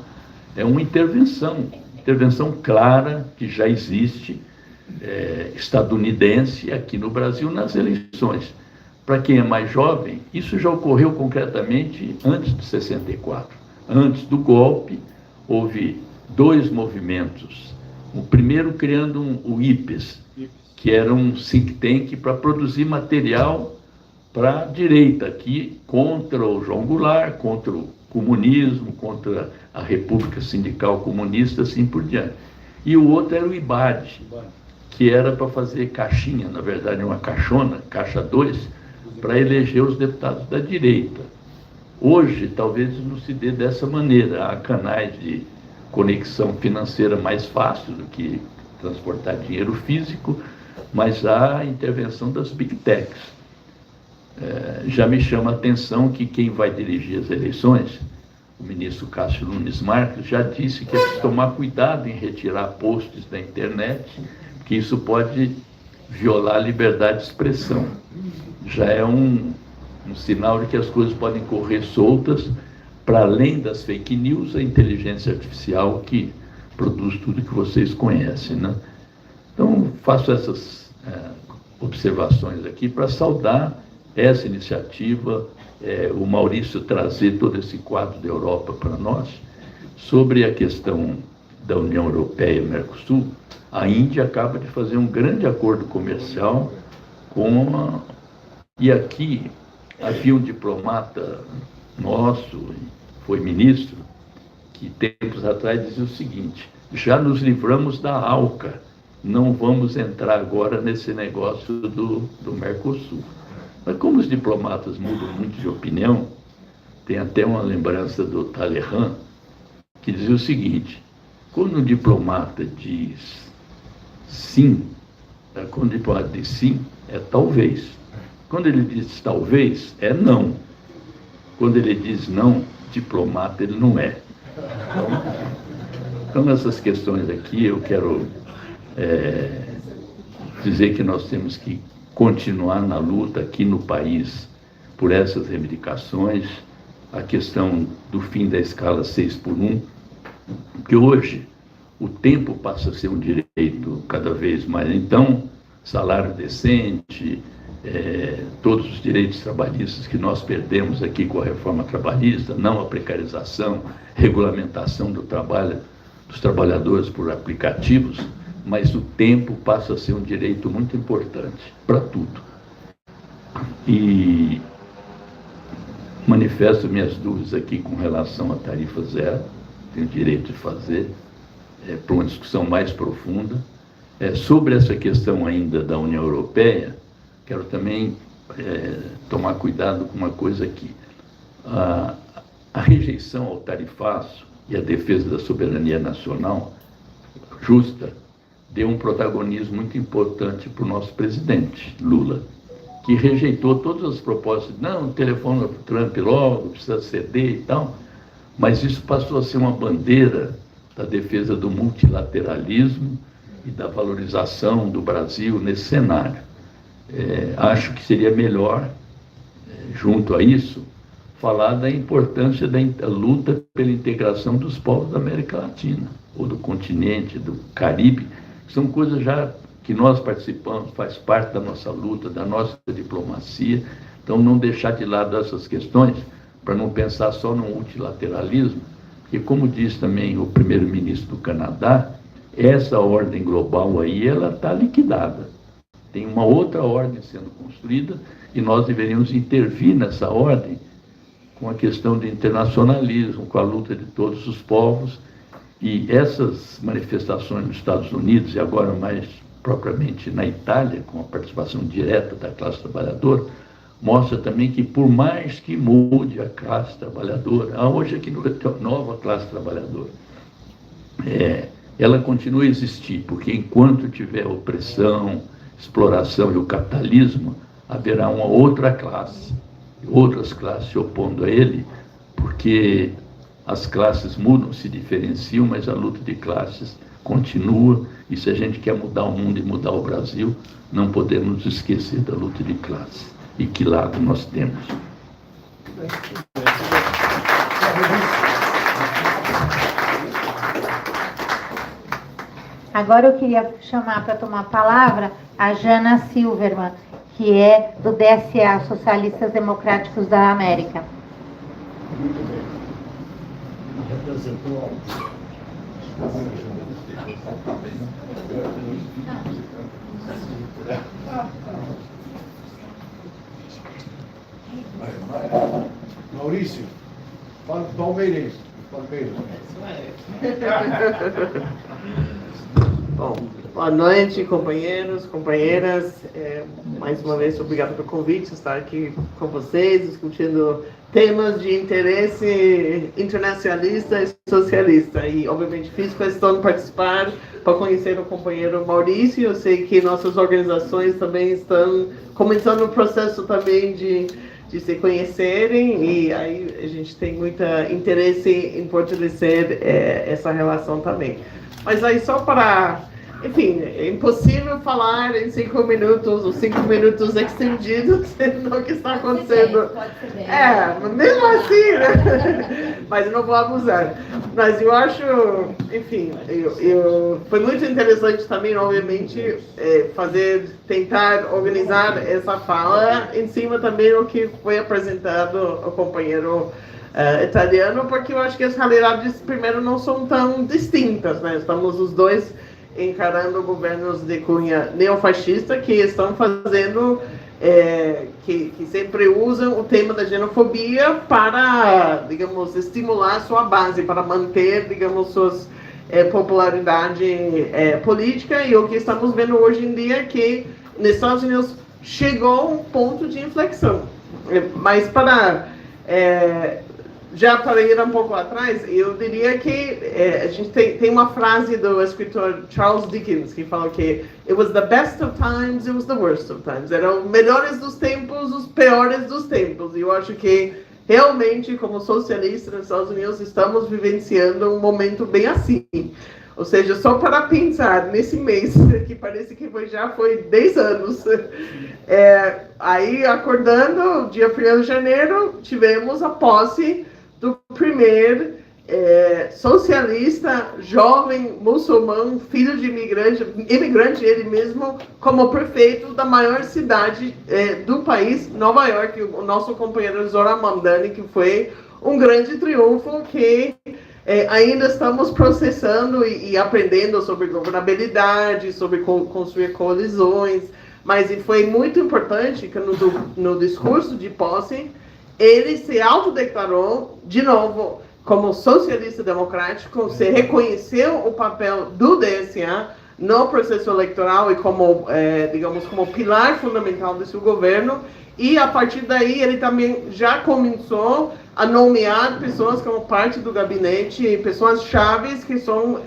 é uma intervenção clara, que já existe, estadunidense, aqui no Brasil, nas eleições. Para quem é mais jovem, isso já ocorreu concretamente antes de 64. Antes do golpe, houve dois movimentos. O primeiro criando o IPES, que era um think tank para produzir material para a direita aqui, contra o João Goulart, contra o comunismo, contra a República Sindical Comunista, assim por diante. E o outro era o IBAD, que era para fazer caixinha, na verdade uma caixona, caixa 2, para eleger os deputados da direita. Hoje, talvez não se dê dessa maneira. Há canais de conexão financeira mais fácil do que transportar dinheiro físico, mas há a intervenção das Big Techs. Já me chama a atenção que quem vai dirigir as eleições, o ministro Cássio Nunes Marques, já disse que é preciso tomar cuidado em retirar posts da internet, porque isso pode violar a liberdade de expressão. Já é um sinal de que as coisas podem correr soltas, para além das fake news, a inteligência artificial que produz tudo que vocês conhecem, né? Então, faço essas observações aqui para saudar essa iniciativa, o Maurício trazer todo esse quadro da Europa para nós. Sobre a questão da União Europeia e Mercosul, a Índia acaba de fazer um grande acordo comercial e aqui havia um diplomata nosso, foi ministro, que tempos atrás dizia o seguinte: já nos livramos da ALCA, não vamos entrar agora nesse negócio do Mercosul. Mas como os diplomatas mudam muito de opinião, tem até uma lembrança do Talleyrand, que dizia o seguinte: quando um diplomata diz sim, quando o diplomata diz sim, é talvez. Quando ele diz talvez, é não. Quando ele diz não, diplomata ele não é. Então essas questões aqui, eu quero dizer que nós temos que continuar na luta aqui no país por essas reivindicações, a questão do fim da escala 6x1, porque hoje o tempo passa a ser um direito cada vez mais. Então, salário decente, todos os direitos trabalhistas que nós perdemos aqui com a reforma trabalhista, não a precarização, regulamentação do trabalho dos trabalhadores por aplicativos, mas o tempo passa a ser um direito muito importante para tudo. E manifesto minhas dúvidas aqui com relação à tarifa zero, tenho direito de fazer, para uma discussão mais profunda. Sobre essa questão ainda da União Europeia, quero também tomar cuidado com uma coisa aqui. A rejeição ao tarifaço e a defesa da soberania nacional justa deu um protagonismo muito importante para o nosso presidente, Lula, que rejeitou todas as propostas. Não, telefona para o Trump logo, precisa ceder e tal, mas isso passou a ser uma bandeira da defesa do multilateralismo e da valorização do Brasil nesse cenário. Acho que seria melhor, junto a isso, falar da importância da luta pela integração dos povos da América Latina, ou do continente, do Caribe, que são coisas já que nós participamos, faz parte da nossa luta, da nossa diplomacia. Então, não deixar de lado essas questões, para não pensar só no multilateralismo, porque, como diz também o primeiro-ministro do Canadá, essa ordem global aí, ela está liquidada. Tem uma outra ordem sendo construída e nós deveríamos intervir nessa ordem com a questão do internacionalismo, com a luta de todos os povos. E essas manifestações nos Estados Unidos, e agora mais propriamente na Itália, com a participação direta da classe trabalhadora, mostra também que, por mais que mude a classe trabalhadora, hoje aqui no Rio, nova classe trabalhadora, ela continua a existir, porque enquanto tiver opressão, exploração e o capitalismo, haverá uma outra classe, outras classes se opondo a ele, porque as classes mudam, se diferenciam, mas a luta de classes continua, e se a gente quer mudar o mundo e mudar o Brasil, não podemos esquecer da luta de classes. E que lado nós temos. Agora eu queria chamar para tomar a palavra a Jana Silverman, que é do DSA, Socialistas Democráticos da América. Muito bem. Representou Maurício, palmeirense. Bom, boa noite, companheiros, companheiras. Mais uma vez, obrigado pelo convite, estar aqui com vocês, discutindo temas de interesse internacionalista e socialista. E, obviamente, fiz questão de participar para conhecer o companheiro Maurício. Eu sei que nossas organizações também estão começando o processo também de se conhecerem, e aí a gente tem muito interesse em fortalecer essa relação também. Mas aí só para... Enfim, é impossível falar em 5 minutos ou 5 minutos extendidos no que está acontecendo. Mesmo assim, né? Mas eu não vou abusar. Mas eu acho, enfim, foi muito interessante também, obviamente, tentar organizar essa fala em cima também do que foi apresentado ao companheiro italiano, porque eu acho que as realidades, primeiro, não são tão distintas, né? Estamos os dois encarando governos de cunha neofascista que estão fazendo, que sempre usam o tema da xenofobia para, digamos, estimular sua base, para manter, digamos, suas popularidade política. E o que estamos vendo hoje em dia é que nos Estados Unidos chegou um ponto de inflexão. Mas já para ir um pouco atrás, eu diria que a gente tem uma frase do escritor Charles Dickens que fala que it was the best of times, it was the worst of times. Eram os melhores dos tempos, os piores dos tempos. E eu acho que realmente, como socialistas nos Estados Unidos, estamos vivenciando um momento bem assim. Ou seja, só para pensar nesse mês, que parece que já foi 10 anos, aí acordando, dia 1º de janeiro, tivemos a posse do primeiro socialista, jovem, muçulmano, filho de imigrante, ele mesmo, como prefeito da maior cidade do país, Nova York, o nosso companheiro Zoran Mamdani, que foi um grande triunfo que ainda estamos processando e aprendendo sobre governabilidade, sobre construir coalizões, mas foi muito importante que no discurso de posse, ele se autodeclarou, de novo, como socialista democrático, se reconheceu o papel do DSA no processo eleitoral e como, digamos, como pilar fundamental do seu governo, e a partir daí ele também já começou a nomear pessoas como parte do gabinete, pessoas chaves que são,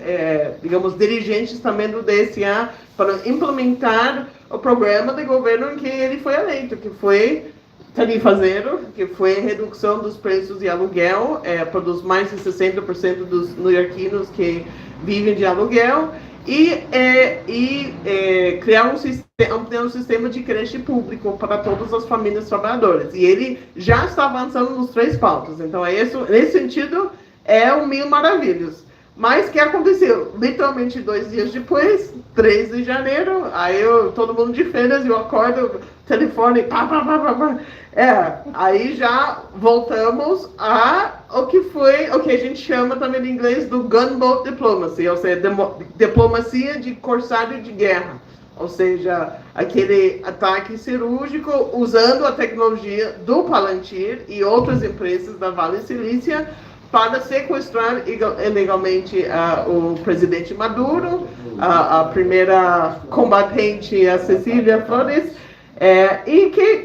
digamos, dirigentes também do DSA para implementar o programa de governo em que ele foi eleito, que foi tarifa zero, que foi a redução dos preços de aluguel para os mais de 60% dos neo-iorquinos que vivem de aluguel, e criar ampliar um sistema de creche público para todas as famílias trabalhadoras. E ele já está avançando nos 3 pautas. Então, nesse sentido, é um mil maravilhas. Mas o que aconteceu? Literalmente 2 dias depois, 3 de janeiro, aí todo mundo de férias, eu acordo, telefone, aí já voltamos o que a gente chama também em inglês do gunboat diplomacy, ou seja, diplomacia de corsário de guerra. Ou seja, aquele ataque cirúrgico usando a tecnologia do Palantir e outras empresas da Vale Silícia para sequestrar ilegalmente o presidente Maduro, a primeira combatente, a Cecília Flores,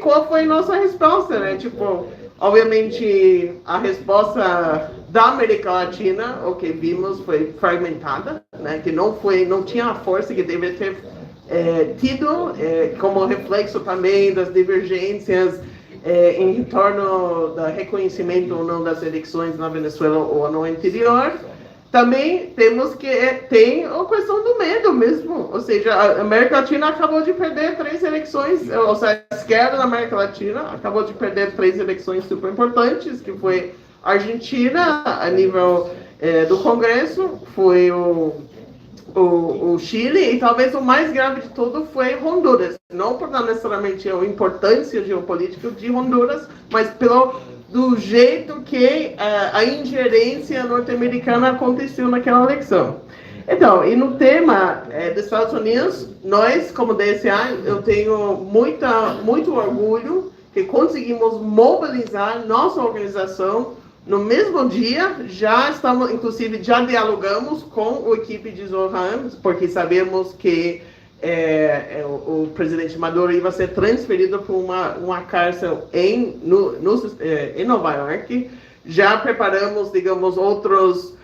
qual foi a nossa resposta, né? Tipo, obviamente, a resposta da América Latina, o que vimos foi fragmentada, né? Que não tinha a força que deveria ter tido, como reflexo também das divergências em torno do reconhecimento ou não das eleições na Venezuela ou no anterior. Também tem a questão do medo mesmo, ou seja, a América Latina acabou de perder 3 eleições, ou seja, a esquerda da América Latina acabou de perder 3 eleições super importantes, que foi a Argentina, a nível do Congresso, foi o Chile, e talvez o mais grave de tudo foi Honduras. Não por necessariamente a importância geopolítica de Honduras, mas do jeito que a ingerência norte-americana aconteceu naquela eleição. Então, e no tema dos Estados Unidos, nós, como DSA, eu tenho muito orgulho que conseguimos mobilizar nossa organização. No mesmo dia, já dialogamos com a equipe de Zohan, porque sabemos que o presidente Maduro ia ser transferido para uma cárcel em Nova York. Já preparamos, digamos, outros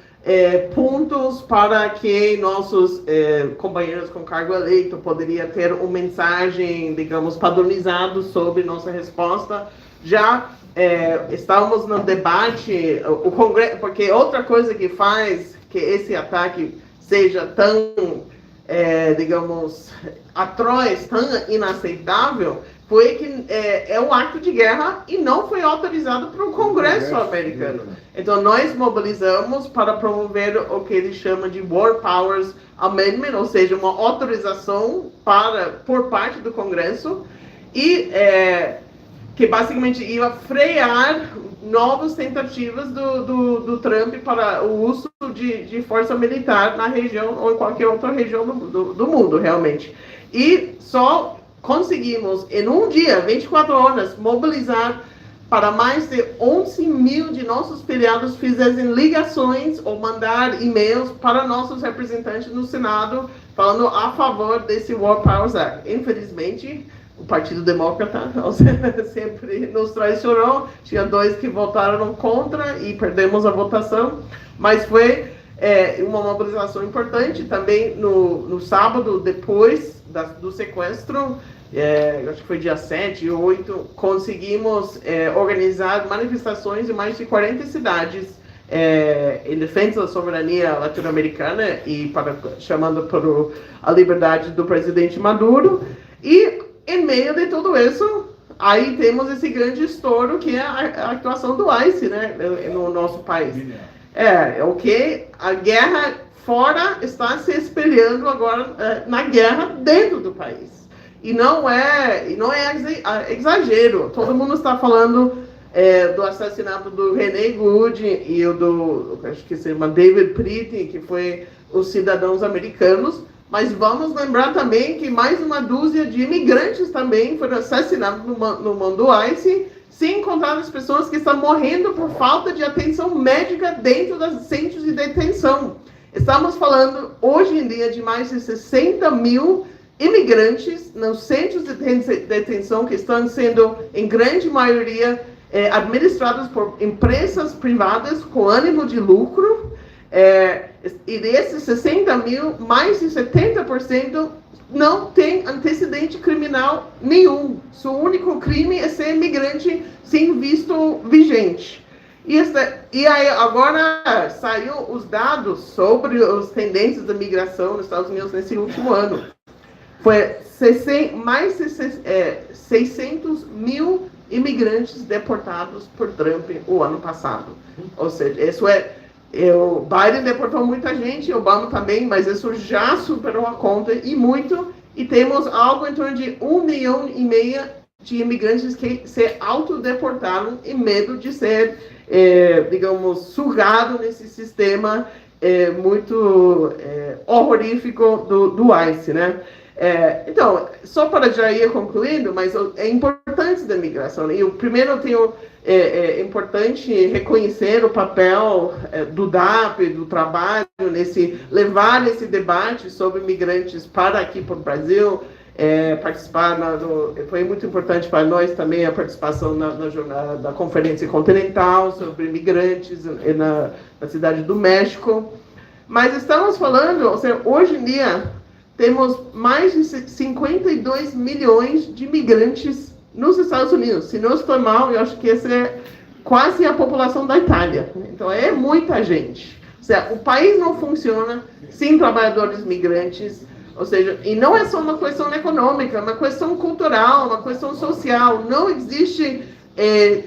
pontos para que nossos companheiros com cargo eleito poderiam ter uma mensagem, digamos, padronizada sobre nossa resposta. Já estávamos no debate, o Congresso, porque outra coisa que faz que esse ataque seja tão, digamos, atroz, tão inaceitável, foi que é um ato de guerra e não foi autorizado pelo Congresso americano. Então, nós mobilizamos para promover o que ele chama de War Powers Amendment, ou seja, uma autorização por parte do Congresso, e que basicamente ia frear novas tentativas do Trump para o uso de força militar na região ou em qualquer outra região do mundo, realmente. E só conseguimos, em um dia, 24 horas, mobilizar para mais de 11 mil de nossos filiados fizessem ligações ou mandar e-mails para nossos representantes no Senado falando a favor desse War Powers Act. Infelizmente, o Partido Democrata sempre nos traicionou. Tinha 2 que votaram contra e perdemos a votação. Mas foi uma mobilização importante. Também no sábado, depois do sequestro, acho que foi dia 7 e 8, conseguimos organizar manifestações em mais de 40 cidades em defesa da soberania latino-americana e chamando por a liberdade do presidente Maduro. E em meio de tudo isso, aí temos esse grande estouro que é a atuação do ICE, né, no nosso país. O que a guerra fora está se espelhando agora na guerra dentro do país. E não é exagero. Todo mundo está falando do assassinato do René Good e acho que se chama David Priti, que foi os cidadãos americanos. Mas vamos lembrar também que mais uma dúzia de imigrantes também foram assassinados no mundo ICE, sem contar as pessoas que estão morrendo por falta de atenção médica dentro dos centros de detenção. Estamos falando, hoje em dia, de mais de 60 mil imigrantes nos centros de detenção que estão sendo, em grande maioria, administrados por empresas privadas com ânimo de lucro. E desses 60 mil, mais de 70% não tem antecedente criminal nenhum. Seu único crime é ser imigrante sem visto vigente. E aí, agora saiu os dados sobre as tendências da migração nos Estados Unidos nesse último ano. Foi mais de 600 mil imigrantes deportados por Trump o ano passado. Ou seja, o Biden deportou muita gente, Obama também, mas isso já superou a conta e muito. E temos algo em torno de 1,5 milhão de imigrantes que se autodeportaram em medo de ser, digamos, sugado nesse sistema muito horrorífico do ICE, né? Então, só para já ir concluindo, mas é importante da migração. Né? Eu primeiro é importante reconhecer o papel do DAP, do trabalho, levar esse debate sobre migrantes para aqui para o Brasil, participar, foi muito importante para nós também a participação da Conferência Continental sobre migrantes na Cidade do México. Mas estamos falando, ou seja, hoje em dia, temos mais de 52 milhões de imigrantes nos Estados Unidos. Se não estou mal, eu acho que essa é quase a população da Itália. Então, é muita gente. Ou seja, o país não funciona sem trabalhadores migrantes. Ou seja, e não é só uma questão econômica, é uma questão cultural, uma questão social. Não existe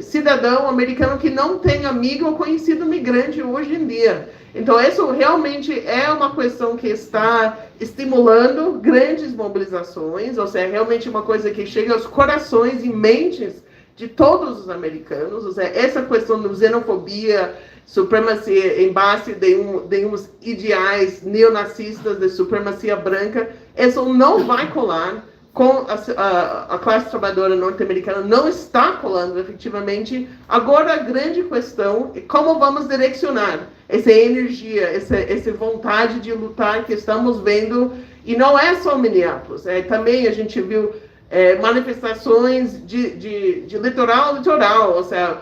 cidadão americano que não tenha amigo ou conhecido migrante hoje em dia. Então, isso realmente é uma questão que está estimulando grandes mobilizações, ou seja, realmente uma coisa que chega aos corações e mentes de todos os americanos. Ou seja, essa questão da xenofobia, supremacia em base de uns ideais neonazistas de supremacia branca, isso não vai colar com a classe trabalhadora norte-americana, não está colando efetivamente. Agora a grande questão é como vamos direcionar essa energia, essa vontade de lutar que estamos vendo, e não é só Minneapolis, também a gente viu manifestações de litoral a litoral, ou seja,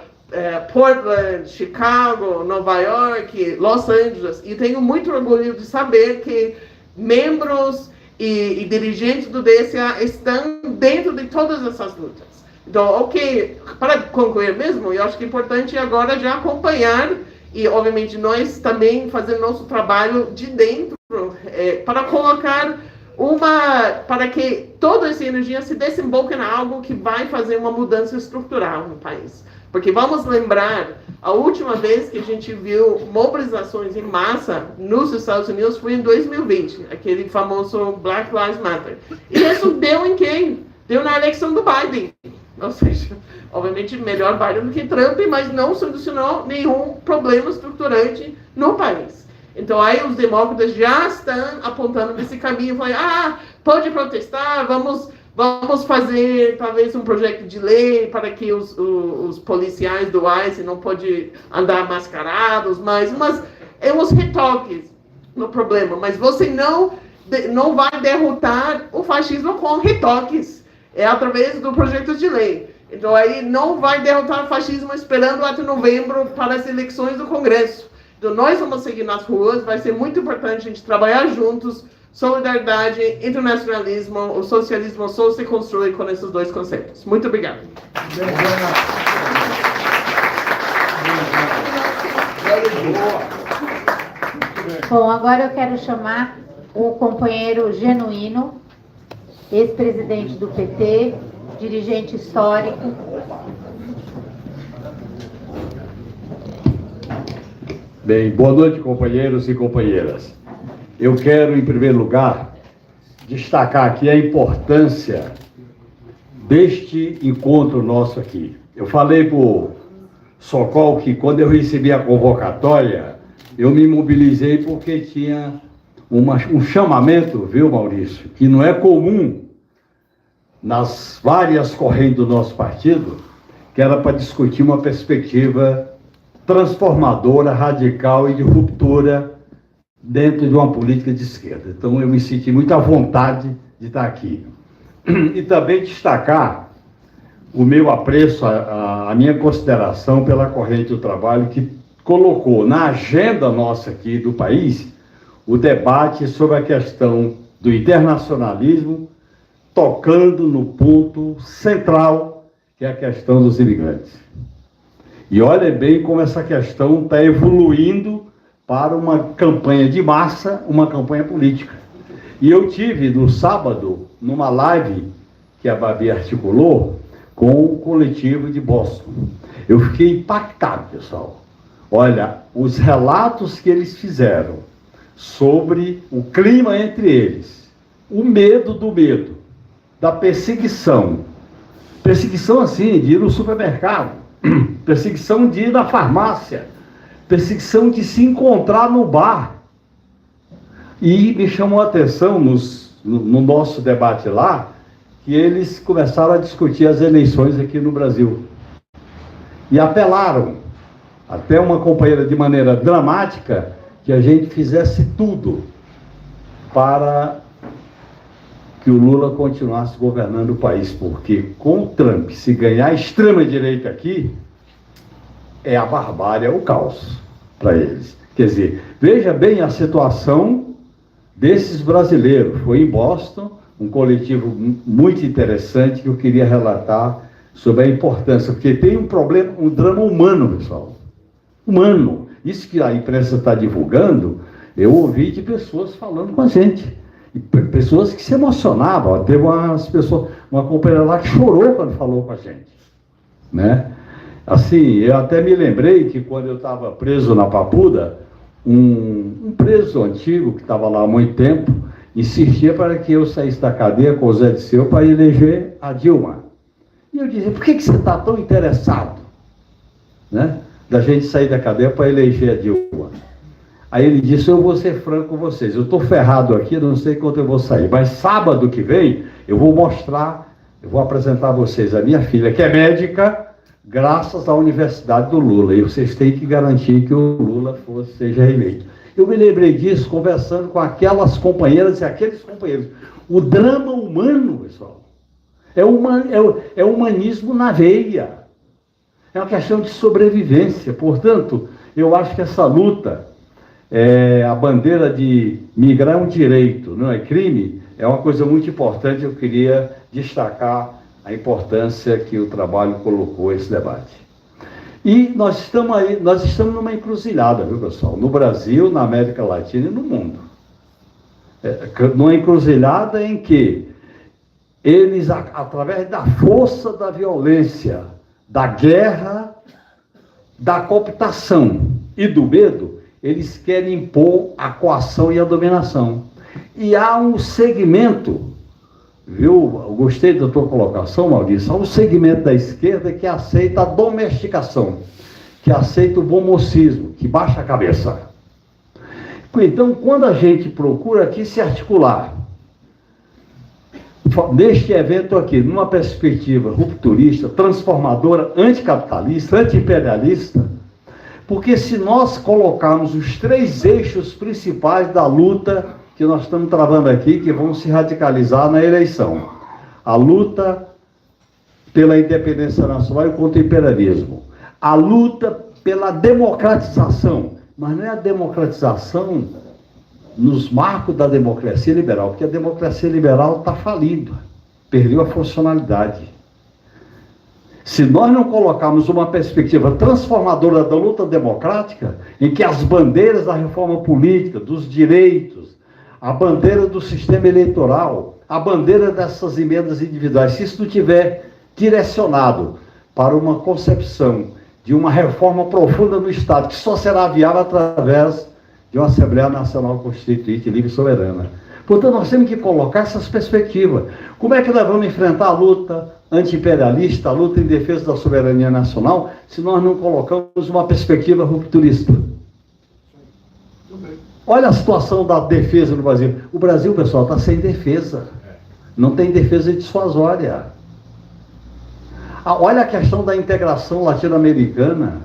Portland, Chicago, Nova York, Los Angeles, e tenho muito orgulho de saber que membros e dirigentes do DSA estão dentro de todas essas lutas. Então, ok, para concluir mesmo, eu acho que é importante agora já acompanhar, e obviamente nós também fazendo nosso trabalho de dentro, para colocar para que toda essa energia se desemboque em algo que vai fazer uma mudança estrutural no país. Porque vamos lembrar, a última vez que a gente viu mobilizações em massa nos Estados Unidos foi em 2020, aquele famoso Black Lives Matter. E isso deu em quem? Deu na eleição do Biden. Ou seja, obviamente melhor Biden do que Trump, mas não solucionou nenhum problema estruturante no país. Então aí os demócratas já estão apontando nesse caminho, falando, pode protestar, vamos fazer talvez um projeto de lei para que os policiais do ICE não podem andar mascarados, mas uns retoques no problema. Mas você não vai derrotar o fascismo com retoques, através do projeto de lei. Então aí não vai derrotar o fascismo esperando até novembro para as eleições do Congresso. Então nós vamos seguir nas ruas, vai ser muito importante a gente trabalhar juntos. Solidariedade, internacionalismo, o socialismo só se constrói com esses dois conceitos. Muito obrigado. Bom, agora eu quero chamar o companheiro Genuíno, ex-presidente do PT, dirigente histórico. Bem, boa noite, companheiros e companheiras. Eu quero, em primeiro lugar, destacar aqui a importância deste encontro nosso aqui. Eu falei para o Sokol que, quando eu recebi a convocatória, eu me mobilizei porque tinha um chamamento, viu, Maurício, que não é comum nas várias correntes do nosso partido, que era para discutir uma perspectiva transformadora, radical e de ruptura dentro de uma política de esquerda. Então eu me senti muito à vontade de estar aqui. E também destacar o meu apreço, a minha consideração pela corrente do trabalho que colocou na agenda nossa aqui do país o debate sobre a questão do internacionalismo, tocando no ponto central, que é a questão dos imigrantes. E olha bem como essa questão está evoluindo para uma campanha de massa, uma campanha política. E eu tive no sábado, numa live que a Babi articulou com o coletivo de Boston. Eu fiquei impactado, pessoal. Olha, os relatos que eles fizeram sobre o clima entre eles, o medo do medo, da perseguição. Perseguição assim, de ir no supermercado, perseguição de ir na farmácia, perseguição de se encontrar no bar. E me chamou a atenção no nosso debate lá, que eles começaram a discutir as eleições aqui no Brasil. E apelaram, até uma companheira de maneira dramática, que a gente fizesse tudo para que o Lula continuasse governando o país, porque com o Trump, se ganhar a extrema-direita aqui, é a barbárie, é o caos para eles. Quer dizer, veja bem a situação desses brasileiros. Foi em Boston, um coletivo muito interessante que eu queria relatar sobre a importância, porque tem um problema, um drama humano, pessoal. Humano. Isso que a imprensa está divulgando, eu ouvi de pessoas falando com a gente. E pessoas que se emocionavam. Teve uma companheira lá que chorou quando falou com a gente. Né? Assim, eu até me lembrei que quando eu estava preso na Papuda, um preso antigo que estava lá há muito tempo, insistia para que eu saísse da cadeia com o Zé Disseu para eleger a Dilma. E eu dizia, por que você está tão interessado, né, da gente sair da cadeia para eleger a Dilma? Aí ele disse, eu vou ser franco com vocês, eu estou ferrado aqui, não sei quando eu vou sair, mas sábado que vem eu vou mostrar, eu vou apresentar a vocês a minha filha, que é médica, graças à Universidade do Lula, e vocês têm que garantir que o Lula seja reeleito. Eu me lembrei disso conversando com aquelas companheiras e aqueles companheiros. O drama humano, pessoal, é o humanismo na veia. É uma questão de sobrevivência. Portanto, eu acho que essa luta, a bandeira de migrar é um direito, não é crime, é uma coisa muito importante. Eu queria destacar a importância que o trabalho colocou esse debate. E nós estamos numa encruzilhada, viu, pessoal? No Brasil, na América Latina e no mundo. Numa encruzilhada em que eles, através da força da violência, da guerra, da cooptação e do medo, eles querem impor a coação e a dominação. E há um segmento, viu? Eu gostei da tua colocação, Maurício. Há um segmento da esquerda que aceita a domesticação, que aceita o bom mocismo, que baixa a cabeça. Então, quando a gente procura aqui se articular, neste evento aqui, numa perspectiva rupturista, transformadora, anticapitalista, anti-imperialista, porque se nós colocarmos os 3 eixos principais da luta que nós estamos travando aqui, que vão se radicalizar na eleição, a luta pela independência nacional e contra o imperialismo, a luta pela democratização, mas não é a democratização nos marcos da democracia liberal, porque a democracia liberal está falida, perdeu a funcionalidade. Se nós não colocarmos uma perspectiva transformadora da luta democrática, em que as bandeiras da reforma política, dos direitos, a bandeira do sistema eleitoral, a bandeira dessas emendas individuais, se isso não tiver direcionado para uma concepção de uma reforma profunda no Estado, que só será viável através de uma Assembleia Nacional Constituinte, livre e soberana. Portanto, nós temos que colocar essas perspectivas. Como é que nós vamos enfrentar a luta anti-imperialista, a luta em defesa da soberania nacional, se nós não colocamos uma perspectiva rupturista? Olha a situação da defesa no Brasil. O Brasil, pessoal, está sem defesa. Não tem defesa dissuasória. Olha a questão da integração latino-americana.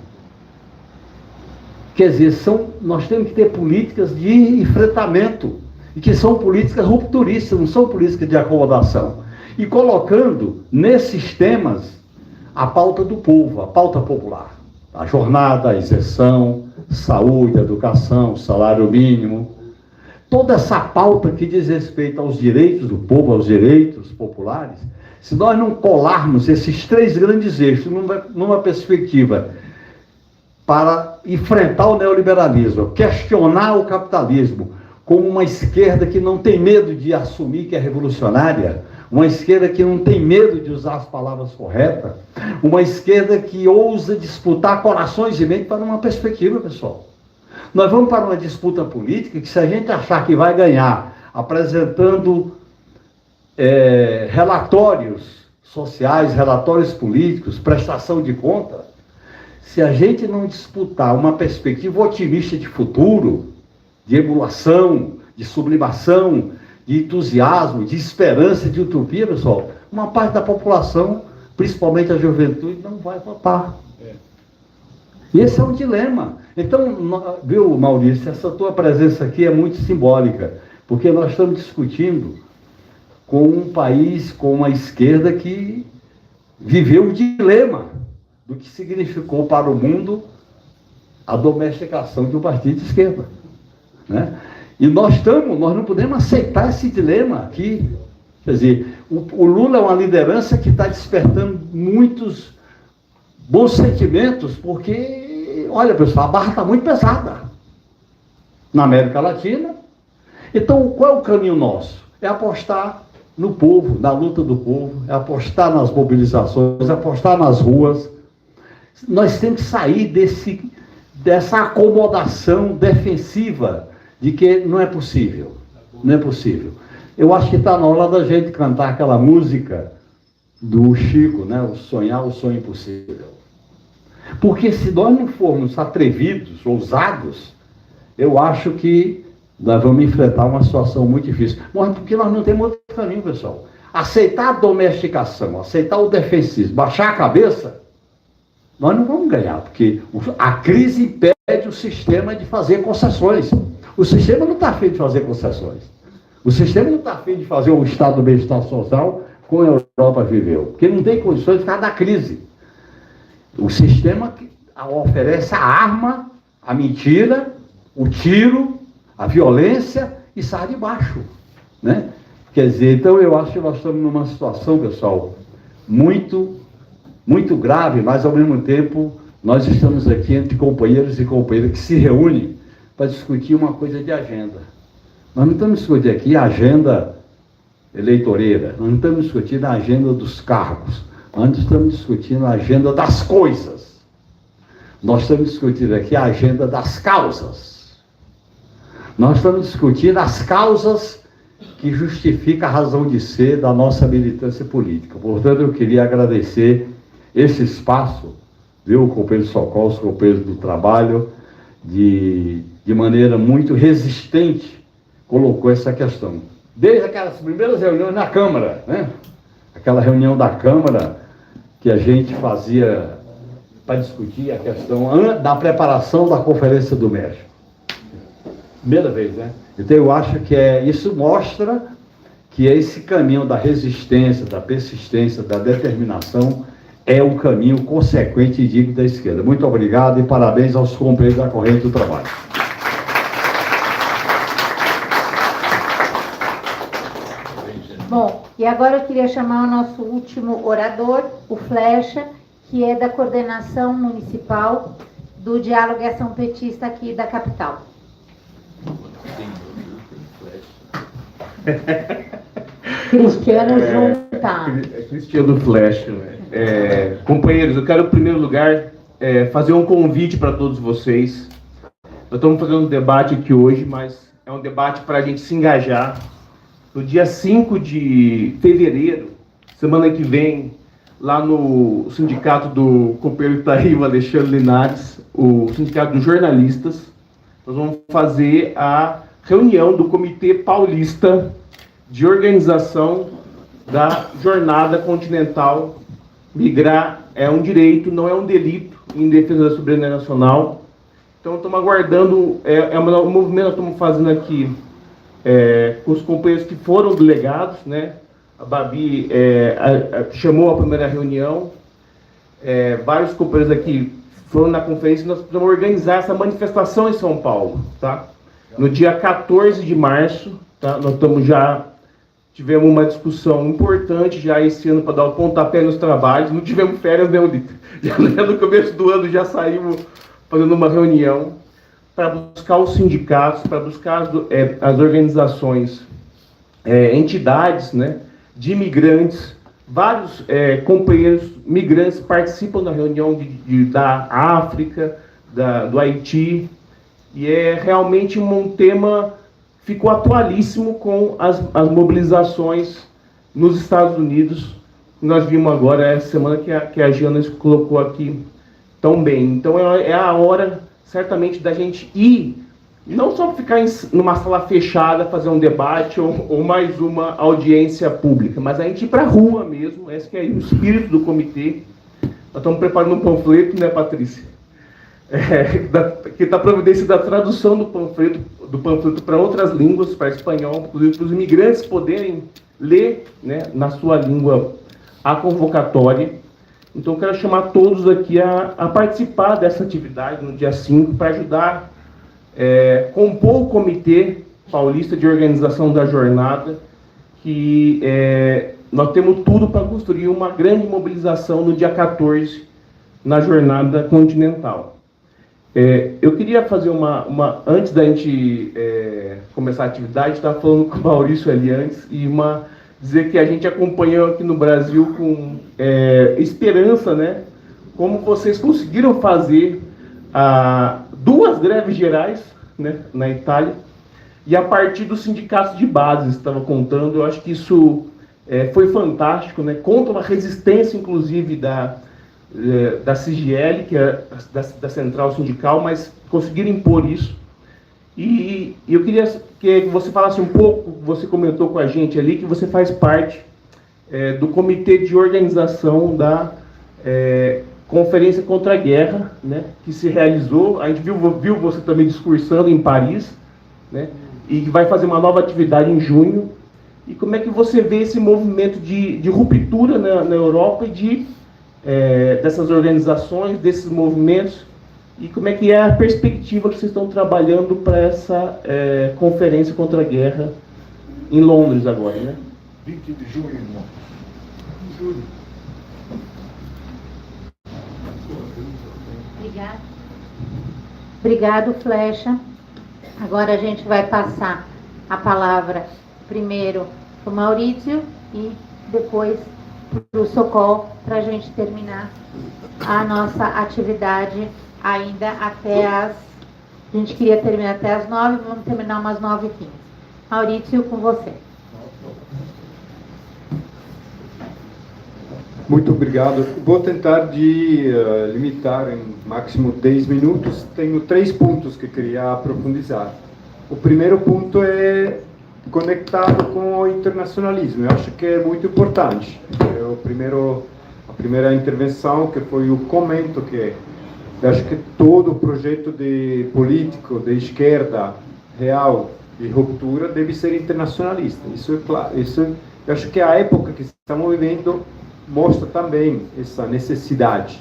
Quer dizer, nós temos que ter políticas de enfrentamento, e que são políticas rupturistas, não são políticas de acomodação. E colocando nesses temas a pauta do povo, a pauta popular. A jornada, a isenção, saúde, educação, salário mínimo. Toda essa pauta que diz respeito aos direitos do povo, aos direitos populares, se nós não colarmos esses 3 grandes eixos numa perspectiva para enfrentar o neoliberalismo, questionar o capitalismo, como uma esquerda que não tem medo de assumir que é revolucionária, uma esquerda que não tem medo de usar as palavras corretas, uma esquerda que ousa disputar corações e mentes para uma perspectiva, pessoal. Nós vamos para uma disputa política que, se a gente achar que vai ganhar apresentando relatórios sociais, relatórios políticos, prestação de conta, se a gente não disputar uma perspectiva otimista de futuro, de emulação, de sublimação, de entusiasmo, de esperança, de utopia, pessoal, uma parte da população, principalmente a juventude, não vai votar. E esse é um dilema. Então, viu, Maurício, essa tua presença aqui é muito simbólica, porque nós estamos discutindo com um país, com uma esquerda que viveu o dilema do que significou para o mundo a domesticação de um partido de esquerda, né? E nós não podemos aceitar esse dilema aqui. Quer dizer, o Lula é uma liderança que está despertando muitos bons sentimentos, porque, olha, pessoal, a barra está muito pesada na América Latina. Então, qual é o caminho nosso? É apostar no povo, na luta do povo, é apostar nas mobilizações, é apostar nas ruas. Nós temos que sair dessa acomodação defensiva de que não é possível, não é possível. Eu acho que está na hora da gente cantar aquela música do Chico, né? O sonhar o sonho impossível. Porque se nós não formos atrevidos, ousados, eu acho que nós vamos enfrentar uma situação muito difícil. Mas porque nós não temos outro caminho, pessoal. Aceitar a domesticação, aceitar o defensismo, baixar a cabeça, nós não vamos ganhar, porque a crise impede o sistema de fazer concessões. O sistema não está afim de fazer concessões. O sistema não está afim de fazer um estado do bem-estar social como a Europa viveu, porque não tem condições de ficar da crise. O sistema oferece a arma, a mentira, o tiro, a violência e sai de baixo, né? Quer dizer, então eu acho que nós estamos numa situação, pessoal, muito, muito grave, mas ao mesmo tempo nós estamos aqui entre companheiros e companheiras que se reúnem para discutir uma coisa de agenda. Nós não estamos discutindo aqui a agenda eleitoreira, nós não estamos discutindo a agenda dos cargos, nós não estamos discutindo a agenda das coisas. Nós estamos discutindo aqui a agenda das causas. Nós estamos discutindo as causas que justificam a razão de ser da nossa militância política. Portanto, eu queria agradecer esse espaço, viu, companheiro Socol, os companheiros do trabalho, de maneira muito resistente, colocou essa questão. Desde aquelas primeiras reuniões na Câmara, né? Aquela reunião da Câmara que a gente fazia para discutir a questão da preparação da Conferência do México. Primeira vez, né? Então eu acho que isso mostra que esse caminho da resistência, da persistência, da determinação é o caminho consequente e digno da esquerda. Muito obrigado e parabéns aos companheiros da Corrente do Trabalho. Bom, e agora eu queria chamar o nosso último orador, o Flecha, que é da coordenação municipal do Diálogo e Ação Petista aqui da capital. Cristiano Junta. Cristiano Flecha. Companheiros, eu quero, em primeiro lugar, fazer um convite para todos vocês. Nós estamos fazendo um debate aqui hoje, mas é um debate para a gente se engajar. No dia 5 de fevereiro, semana que vem, lá no sindicato do companheiro que está aí, o Alexandre Linares, o sindicato dos jornalistas, nós vamos fazer a reunião do Comitê Paulista de Organização da Jornada Continental. Migrar é um direito, não é um delito, em defesa da soberania nacional. Então, estamos aguardando, um movimento que nós estamos fazendo aqui com os companheiros que foram delegados, né? A Babi chamou a primeira reunião, vários companheiros aqui foram na conferência e nós precisamos organizar essa manifestação em São Paulo, tá? No dia 14 de março, tá? Nós tivemos uma discussão importante já esse ano para dar o pontapé nos trabalhos, não tivemos férias, né, Ulita? Já no começo do ano já saímos fazendo uma reunião para buscar os sindicatos, para buscar as organizações, entidades, né, de imigrantes. Vários companheiros migrantes participam da reunião da África, do Haiti, e é realmente um tema que ficou atualíssimo com as mobilizações nos Estados Unidos. Nós vimos agora, essa semana, que a Giana colocou aqui tão bem. Então é a hora, certamente, da gente ir, não só ficar numa sala fechada, fazer um debate ou mais uma audiência pública, mas a gente ir para a rua mesmo. Esse que é o espírito do comitê. Nós estamos preparando um panfleto, né, Patrícia? Que está providência da tradução do panfleto para outras línguas, para espanhol, inclusive para os imigrantes poderem ler, né, na sua língua a convocatória. Então, eu quero chamar todos aqui a participar dessa atividade no dia 5 para ajudar compor o Comitê Paulista de Organização da Jornada, que nós temos tudo para construir uma grande mobilização no dia 14, na Jornada Continental. Eu queria fazer antes da gente começar a atividade, estava falando com o Maurício ali antes, e dizer que a gente acompanhou aqui no Brasil com esperança, né, como vocês conseguiram fazer 2 greves gerais, né, na Itália, e a partir dos sindicatos de base, estava contando. Eu acho que isso foi fantástico, né, contra uma resistência, inclusive, da CGL, que é da Central Sindical, mas conseguiram impor isso. E eu queria que você falasse um pouco, você comentou com a gente ali, que você faz parte do Comitê de Organização da Conferência contra a Guerra, né, que se realizou. A gente viu você também discursando em Paris, né, e que vai fazer uma nova atividade em junho. E como é que você vê esse movimento de ruptura na Europa e dessas organizações, desses movimentos, e como é que é a perspectiva que vocês estão trabalhando para essa conferência contra a guerra em Londres agora, né? 20 de junho, irmão. Julho. Obrigado, Flecha. Agora a gente vai passar a palavra primeiro para o Maurício e depois para o Sokol, para a gente terminar a nossa atividade ainda até a gente queria terminar até as 9, vamos terminar umas 9h15. Maurício, com você. Muito obrigado. Vou tentar limitar em máximo 10 minutos. Tenho 3 pontos que queria aprofundizar. O primeiro ponto é conectado com o internacionalismo. Eu acho que é muito importante. A primeira intervenção, que foi o comento, que eu acho que todo o projeto de político de esquerda real de ruptura deve ser internacionalista. Isso é claro. Eu acho que a época que estamos vivendo mostra também essa necessidade.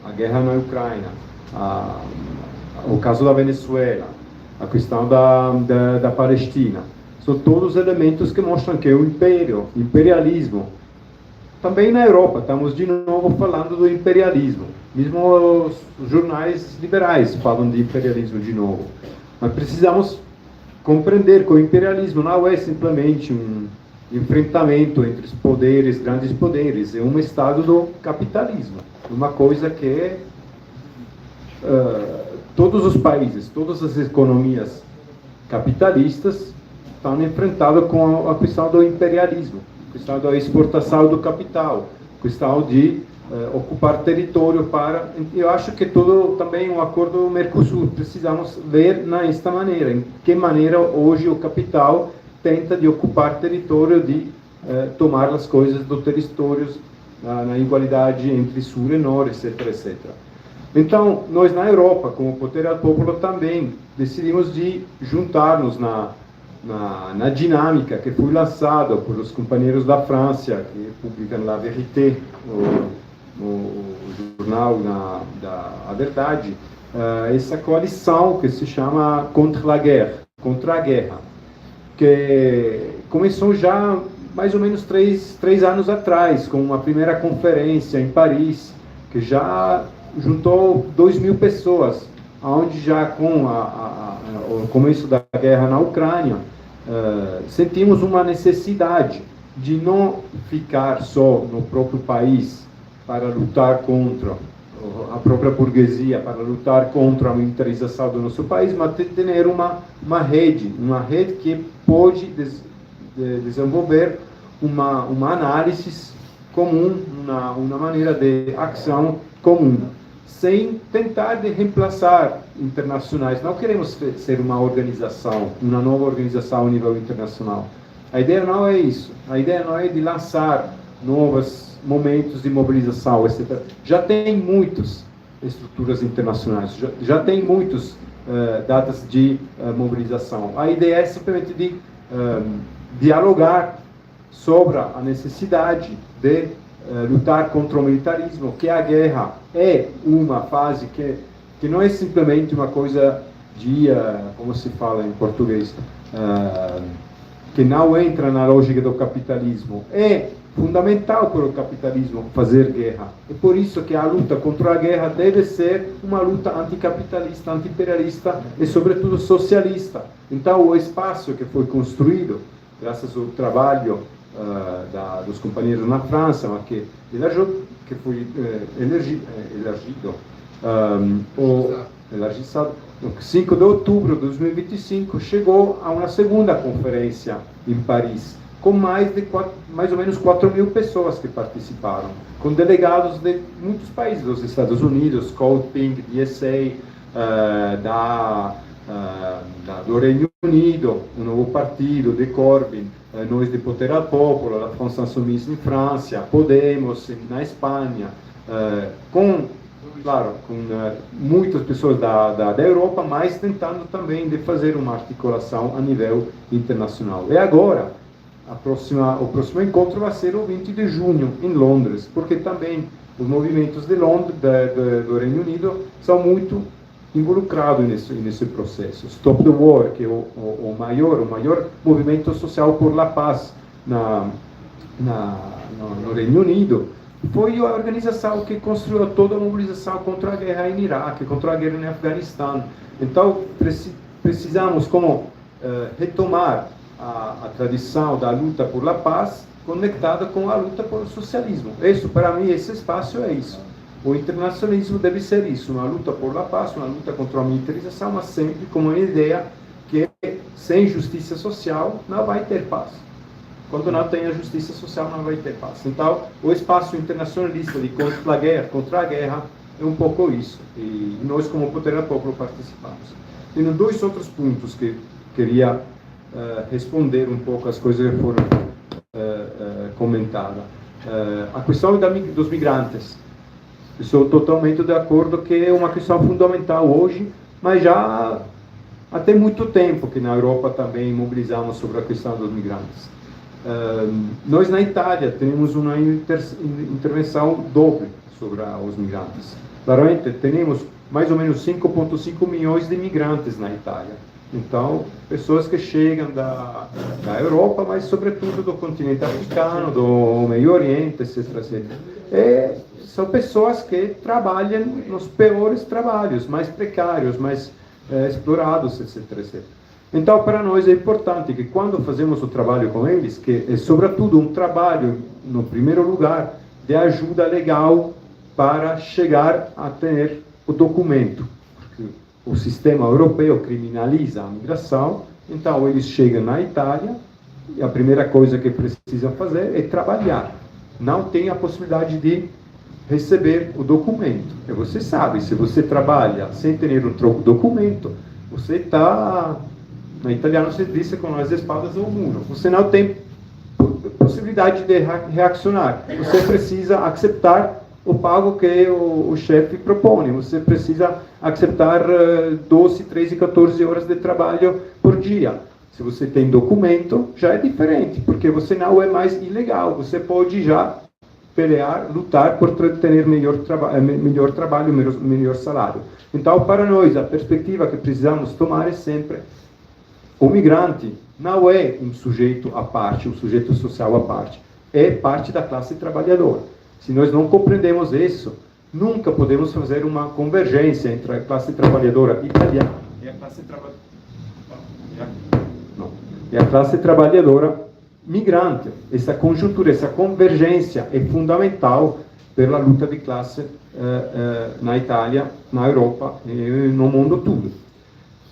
A guerra na Ucrânia, o caso da Venezuela, a questão da Palestina, são todos elementos que mostram que o imperialismo, também na Europa, estamos de novo falando do imperialismo. Mesmo os jornais liberais falam de imperialismo de novo. Mas precisamos compreender que o imperialismo não é simplesmente um enfrentamento entre os poderes, grandes poderes, é um estado do capitalismo, uma coisa que todos os países, todas as economias capitalistas estão enfrentadas com a questão do imperialismo, a questão da exportação do capital, a questão de ocupar território para... Eu acho que todo também um acordo do Mercosul, precisamos ver nesta maneira, em que maneira hoje o capital tenta de ocupar território, de tomar as coisas dos territórios na igualdade entre sul e norte, etc, etc. Então, nós na Europa, como Poder ao Popolo, também decidimos de juntar-nos na dinâmica que foi lançada por os companheiros da França, que publicam La Vérité, no jornal da Verdade, essa coalição que se chama Contra a Guerra, que começou já mais ou menos três anos atrás, com uma primeira conferência em Paris, que já juntou 2.000 pessoas onde já com o começo da guerra na Ucrânia, sentimos uma necessidade de não ficar só no próprio país para lutar contra a própria burguesia, para lutar contra a militarização do nosso país, mas ter uma rede que pode desenvolver uma análise comum, uma maneira de ação comum, sem tentar de reemplaçar internacionais. Não queremos ser uma nova organização a nível internacional. A ideia não é isso. A ideia não é de lançar novos momentos de mobilização, etc. Já tem muitas estruturas internacionais, já tem muitas datas de mobilização. A ideia é simplesmente de dialogar sobre a necessidade de lutar contra o militarismo, que a guerra é uma fase que não é simplesmente uma coisa de, como se fala em português, que não entra na lógica do capitalismo. É fundamental para o capitalismo fazer guerra. É por isso que a luta contra a guerra deve ser uma luta anticapitalista, antiimperialista e, sobretudo, socialista. Então, o espaço que foi construído, graças ao trabalho dos companheiros na França, mas que foi elargizado, no 5 de outubro de 2025, chegou a uma segunda conferência em Paris, com mais ou menos 4.000 pessoas que participaram, com delegados de muitos países, dos Estados Unidos, Colding, DSA, do Reino Unido, o novo partido de Corbyn, nós de Poder al Popolo, la France Insoumise em França, Podemos na Espanha, com muitas pessoas da Europa, mas tentando também de fazer uma articulação a nível internacional. E agora, o próximo encontro vai ser o 20 de junho, em Londres, porque também os movimentos de Londres, do Reino Unido, são muito involucrados nesse processo. Stop the War, que é o maior movimento social por la paz no Reino Unido, foi a organização que construiu toda a mobilização contra a guerra em Iraque, contra a guerra em Afeganistão. Então, precisamos retomar a tradição da luta por la paz conectada com a luta pelo socialismo. Isso, para mim, esse espaço é isso. O internacionalismo deve ser isso, uma luta por la paz, uma luta contra a militarização, mas sempre com uma ideia que sem justiça social não vai ter paz. Quando não tem a justiça social, não vai ter paz. Então, o espaço internacionalista de contra a guerra é um pouco isso. E nós, como Poder al Popolo, participamos. Tenho dois outros pontos que queria responder um pouco às coisas que foram comentadas. A questão dos migrantes. Estou totalmente de acordo que é uma questão fundamental hoje, mas já há muito tempo que na Europa também mobilizamos sobre a questão dos migrantes. Nós na Itália temos uma intervenção doble sobre os migrantes. Claramente, temos mais ou menos 5,5 milhões de imigrantes na Itália. Então, pessoas que chegam da Europa, mas sobretudo do continente africano, do Meio Oriente, etc. São pessoas que trabalham nos piores trabalhos, mais precários, mais explorados, etc. Então, para nós é importante que quando fazemos o trabalho com eles, que é sobretudo um trabalho, no primeiro lugar, de ajuda legal para chegar a ter o documento. Porque o sistema europeu criminaliza a migração, então eles chegam na Itália e a primeira coisa que precisam fazer é trabalhar. Não tem a possibilidade de receber o documento. E você sabe, se você trabalha sem ter um documento, você está... Na italiano se diz com as espadas ao muro. Você não tem possibilidade de reaccionar. Você precisa aceitar o pago que o chefe propõe. Você precisa aceitar 12, 13, 14 horas de trabalho por dia. Se você tem documento, já é diferente, porque você não é mais ilegal. Você pode já pelear, lutar por ter melhor trabalho, melhor salário. Então, para nós, a perspectiva que precisamos tomar é sempre: o migrante não é um sujeito à parte, um sujeito social à parte. É parte da classe trabalhadora. Se nós não compreendemos isso, nunca podemos fazer uma convergência entre a classe trabalhadora italiana e a classe trabalhadora migrante. Essa conjuntura, essa convergência é fundamental per la luta di classe na Itália, na Europa e no mundo todo.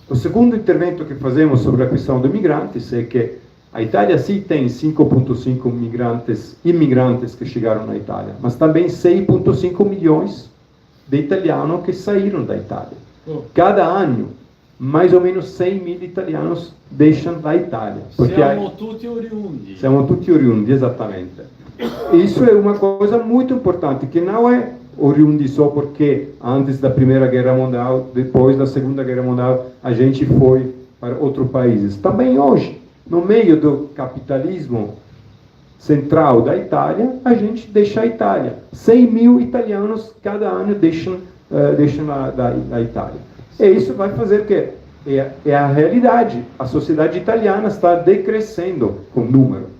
O segundo intervento que fazemos sobre a questão dos migrantes é que a Itália sim tem 5,5 imigrantes que chegaram na Itália, mas também 6,5 milhões de italianos que saíram da Itália. Cada ano, mais ou menos 100 mil italianos deixam a Itália. Siamo tutti oriundi. Siamo tutti oriundi, esattamente. Isso é uma coisa muito importante, que não é oriundi só porque antes da Primeira Guerra Mundial, depois da Segunda Guerra Mundial, a gente foi para outros países. Também hoje, no meio do capitalismo central da Itália, a gente deixa a Itália. 100 mil italianos cada ano deixam a Itália. E isso vai fazer o quê? É a realidade. A sociedade italiana está decrescendo com o número.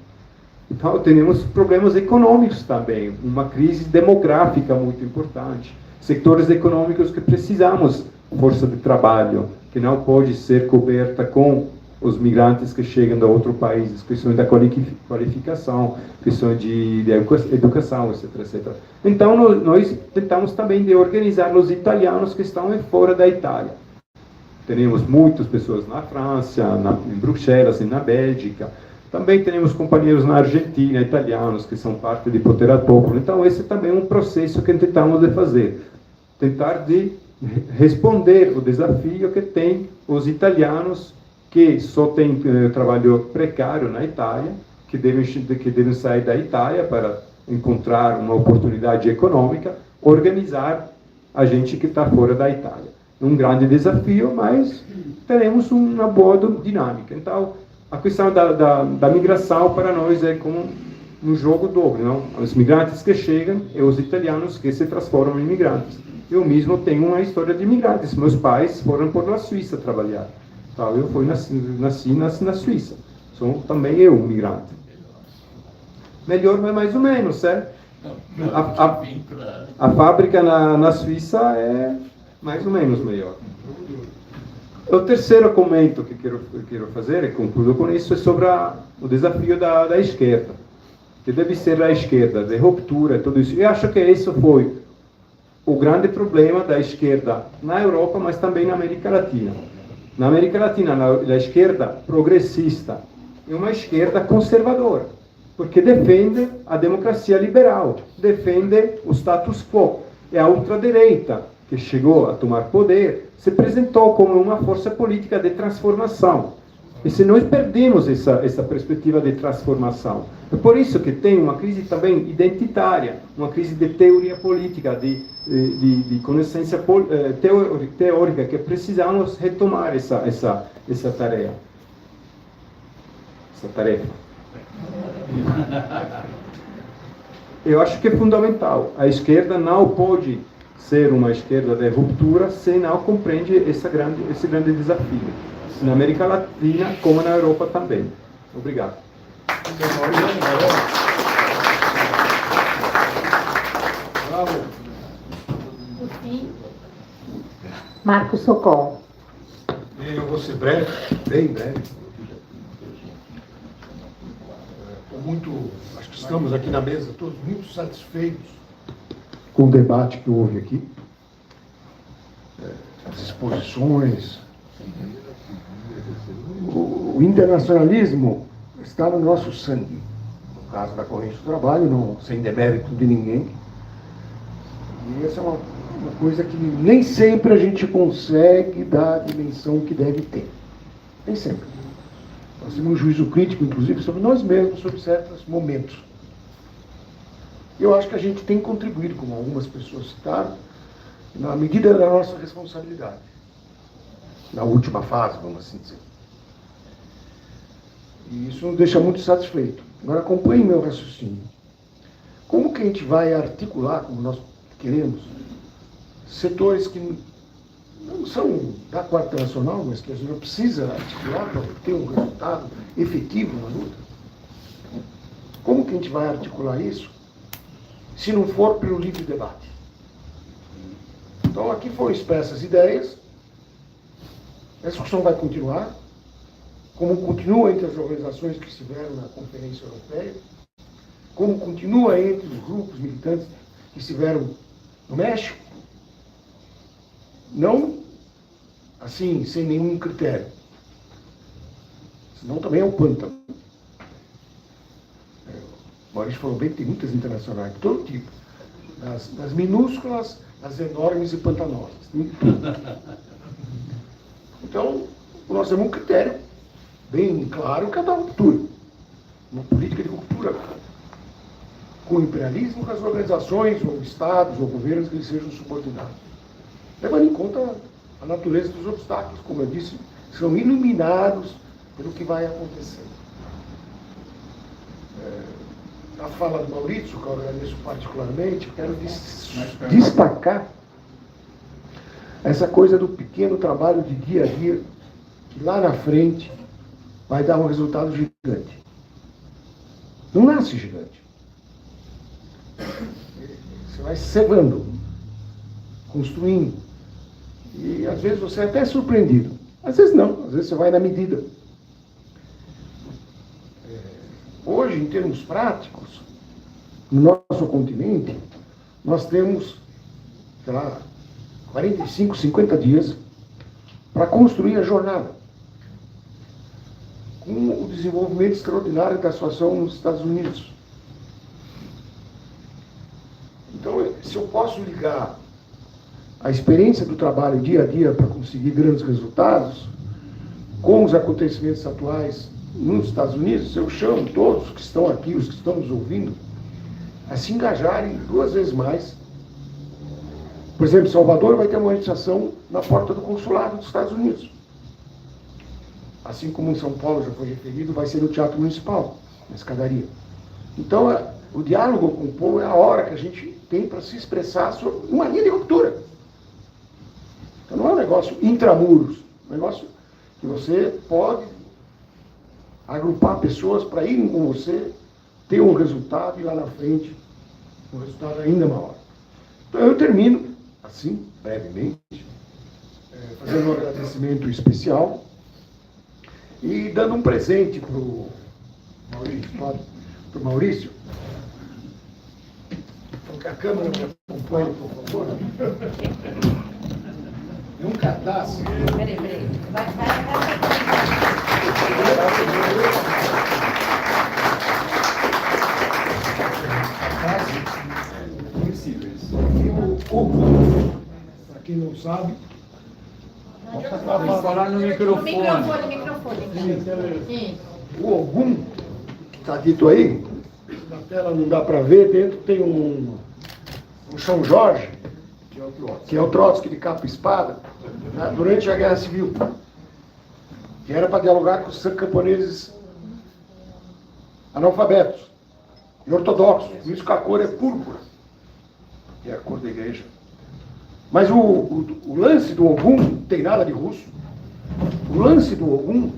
Então, temos problemas econômicos também, uma crise demográfica muito importante, setores econômicos que precisamos de força de trabalho, que não pode ser coberta com os migrantes que chegam de outros países, questões da qualificação, questões de educação, etc, etc. Então, nós tentamos também de organizar os italianos que estão fora da Itália. Temos muitas pessoas na França, em Bruxelas e na Bélgica. Também temos companheiros na Argentina, italianos, que são parte de Potere al Popolo. Então, esse também é um processo que tentamos de fazer. Tentar de responder o desafio que tem os italianos que só têm trabalho precário na Itália, que devem sair da Itália para encontrar uma oportunidade econômica, organizar a gente que está fora da Itália. É um grande desafio, mas teremos uma boa dinâmica. Então, a questão da migração para nós é como um jogo duplo, não? Os migrantes que chegam e os italianos que se transformam em imigrantes. Eu mesmo tenho uma história de imigrantes. Meus pais foram por na Suíça trabalhar. Então, eu nasci na Suíça. Sou também eu um migrante. Melhor, mas mais ou menos, é? A fábrica na Suíça é mais ou menos melhor. O terceiro comento que quero fazer, e concluo com isso, é sobre o desafio da esquerda, que deve ser a esquerda, de ruptura, tudo isso. Eu acho que isso foi o grande problema da esquerda na Europa, mas também na América Latina. Na América Latina, a esquerda progressista é uma esquerda conservadora, porque defende a democracia liberal, defende o status quo. É a ultradireita, que chegou a tomar poder, se apresentou como uma força política de transformação. E se nós perdemos essa perspectiva de transformação, é por isso que tem uma crise também identitária, uma crise de teoria política, de consciência teórica, que precisamos retomar essa tarefa. Eu acho que é fundamental. A esquerda não pode ser uma esquerda de ruptura se não compreende esse grande desafio. Na América Latina, como na Europa também. Obrigado. Bravo. Marcos Socol. Eu vou ser breve, bem breve. Acho que estamos aqui na mesa todos muito satisfeitos com o debate que houve aqui, as exposições. O internacionalismo está no nosso sangue. No caso da corrente do trabalho, não, sem demérito de ninguém. E essa é uma coisa que nem sempre a gente consegue dar a dimensão que deve ter. Nem sempre. Nós temos um juízo crítico, inclusive, sobre nós mesmos, sobre certos momentos. Eu acho que a gente tem contribuído, como algumas pessoas citaram, na medida da nossa responsabilidade. Na última fase, vamos assim dizer. E isso nos deixa muito satisfeito. Agora, acompanhe meu raciocínio. Como que a gente vai articular, como nós queremos, setores que não são da Quarta Nacional, mas que a gente precisa articular para ter um resultado efetivo na luta? Como que a gente vai articular isso se não for pelo livre debate? Então, aqui foram expressas ideias, a discussão vai continuar, como continua entre as organizações que estiveram na Conferência Europeia, como continua entre os grupos militantes que estiveram no México, não assim, sem nenhum critério. Senão também é um pântano. O Maurício falou bem que tem muitas internacionais de todo tipo. Das minúsculas, às enormes e pantanosas. Então, nós temos um critério bem claro que é da ruptura. Uma política de ruptura com o imperialismo, com as organizações, ou estados, ou governos que eles sejam subordinados. Levando em conta a natureza dos obstáculos, como eu disse, são iluminados pelo que vai acontecendo. A fala do Maurício, que eu agradeço particularmente, eu quero destacar essa coisa do pequeno trabalho de dia a dia, que lá na frente vai dar um resultado gigante. Não nasce gigante. Você vai cevando, construindo. E às vezes você é até surpreendido. Às vezes não, às vezes você vai na medida. Hoje, em termos práticos, no nosso continente, nós temos, sei lá, 45, 50 dias para construir a jornada. Com o desenvolvimento extraordinário da situação nos Estados Unidos. Então, se eu posso ligar a experiência do trabalho dia a dia para conseguir grandes resultados com os acontecimentos atuais nos Estados Unidos, eu chamo todos que estão aqui, os que estão nos ouvindo, a se engajarem 2 vezes mais. Por exemplo, Salvador vai ter uma manifestação na porta do consulado dos Estados Unidos. Assim como em São Paulo já foi referido, vai ser no Teatro Municipal, na escadaria. Então, o diálogo com o povo é a hora que a gente tem para se expressar sobre uma linha de ruptura. Então, não é um negócio intramuros, é um negócio que você pode agrupar pessoas para irem com você, ter um resultado e lá na frente um resultado ainda maior. Então, eu termino, assim, brevemente, fazendo um agradecimento especial e dando um presente para o Maurício, então, que a câmera me acompanhe, por favor. É um cartaz. Peraí. Vai. Para quem não sabe, Falar no microfone. Isso. o Ogum, que está dito aí, na tela não dá para ver, dentro tem um São Jorge, que é o Trotsky de capa e espada, né, durante a Guerra Civil, que era para dialogar com os camponeses analfabetos e ortodoxos, por isso que a cor é púrpura, que é a cor da igreja. Mas o lance do Ogum não tem nada de russo. O lance do Ogum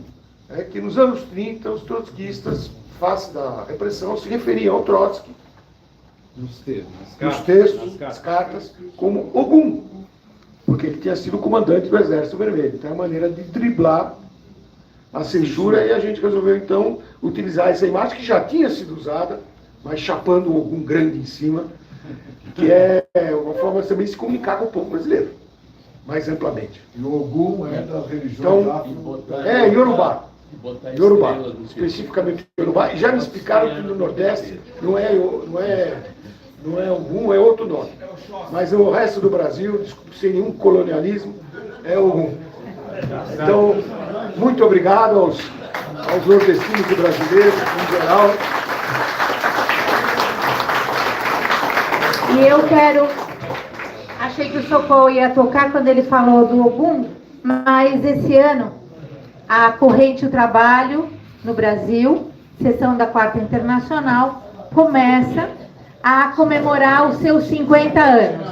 é que nos anos 30 os trotskistas, face da repressão, se referiam ao Trotsky nos textos, nas cartas, como Ogum, porque ele tinha sido comandante do Exército Vermelho. Então é uma maneira de driblar a censura, e a gente resolveu então utilizar essa imagem que já tinha sido usada, mas chapando o Ogum grande em cima, que é uma forma também de se comunicar com o povo brasileiro, mais amplamente. E o Ogum é das religiões Então, Yorubá. Yorubá, especificamente Yorubá. E já me explicaram que no Nordeste não é Ogum, é outro nome. Mas no resto do Brasil, sem nenhum colonialismo, é Ogum. Então, muito obrigado aos nordestinos e brasileiros, em geral. E eu achei que o Socorro ia tocar quando ele falou do Ogum, mas esse ano a Corrente do Trabalho no Brasil, seção da 4ª Internacional, começa a comemorar os seus 50 anos.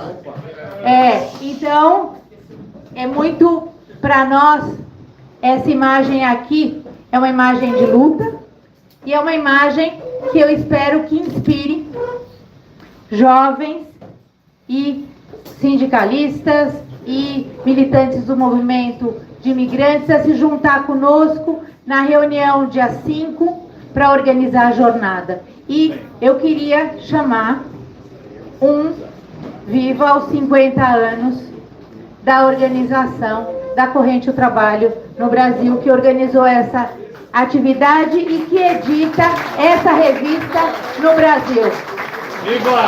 Então, é muito para nós, essa imagem aqui é uma imagem de luta e é uma imagem que eu espero que inspire jovens e sindicalistas e militantes do movimento de imigrantes a se juntar conosco na reunião dia 5 para organizar a jornada. E eu queria chamar Viva aos 50 anos da organização da Corrente do Trabalho no Brasil, que organizou essa atividade e que edita essa revista no Brasil. Viva!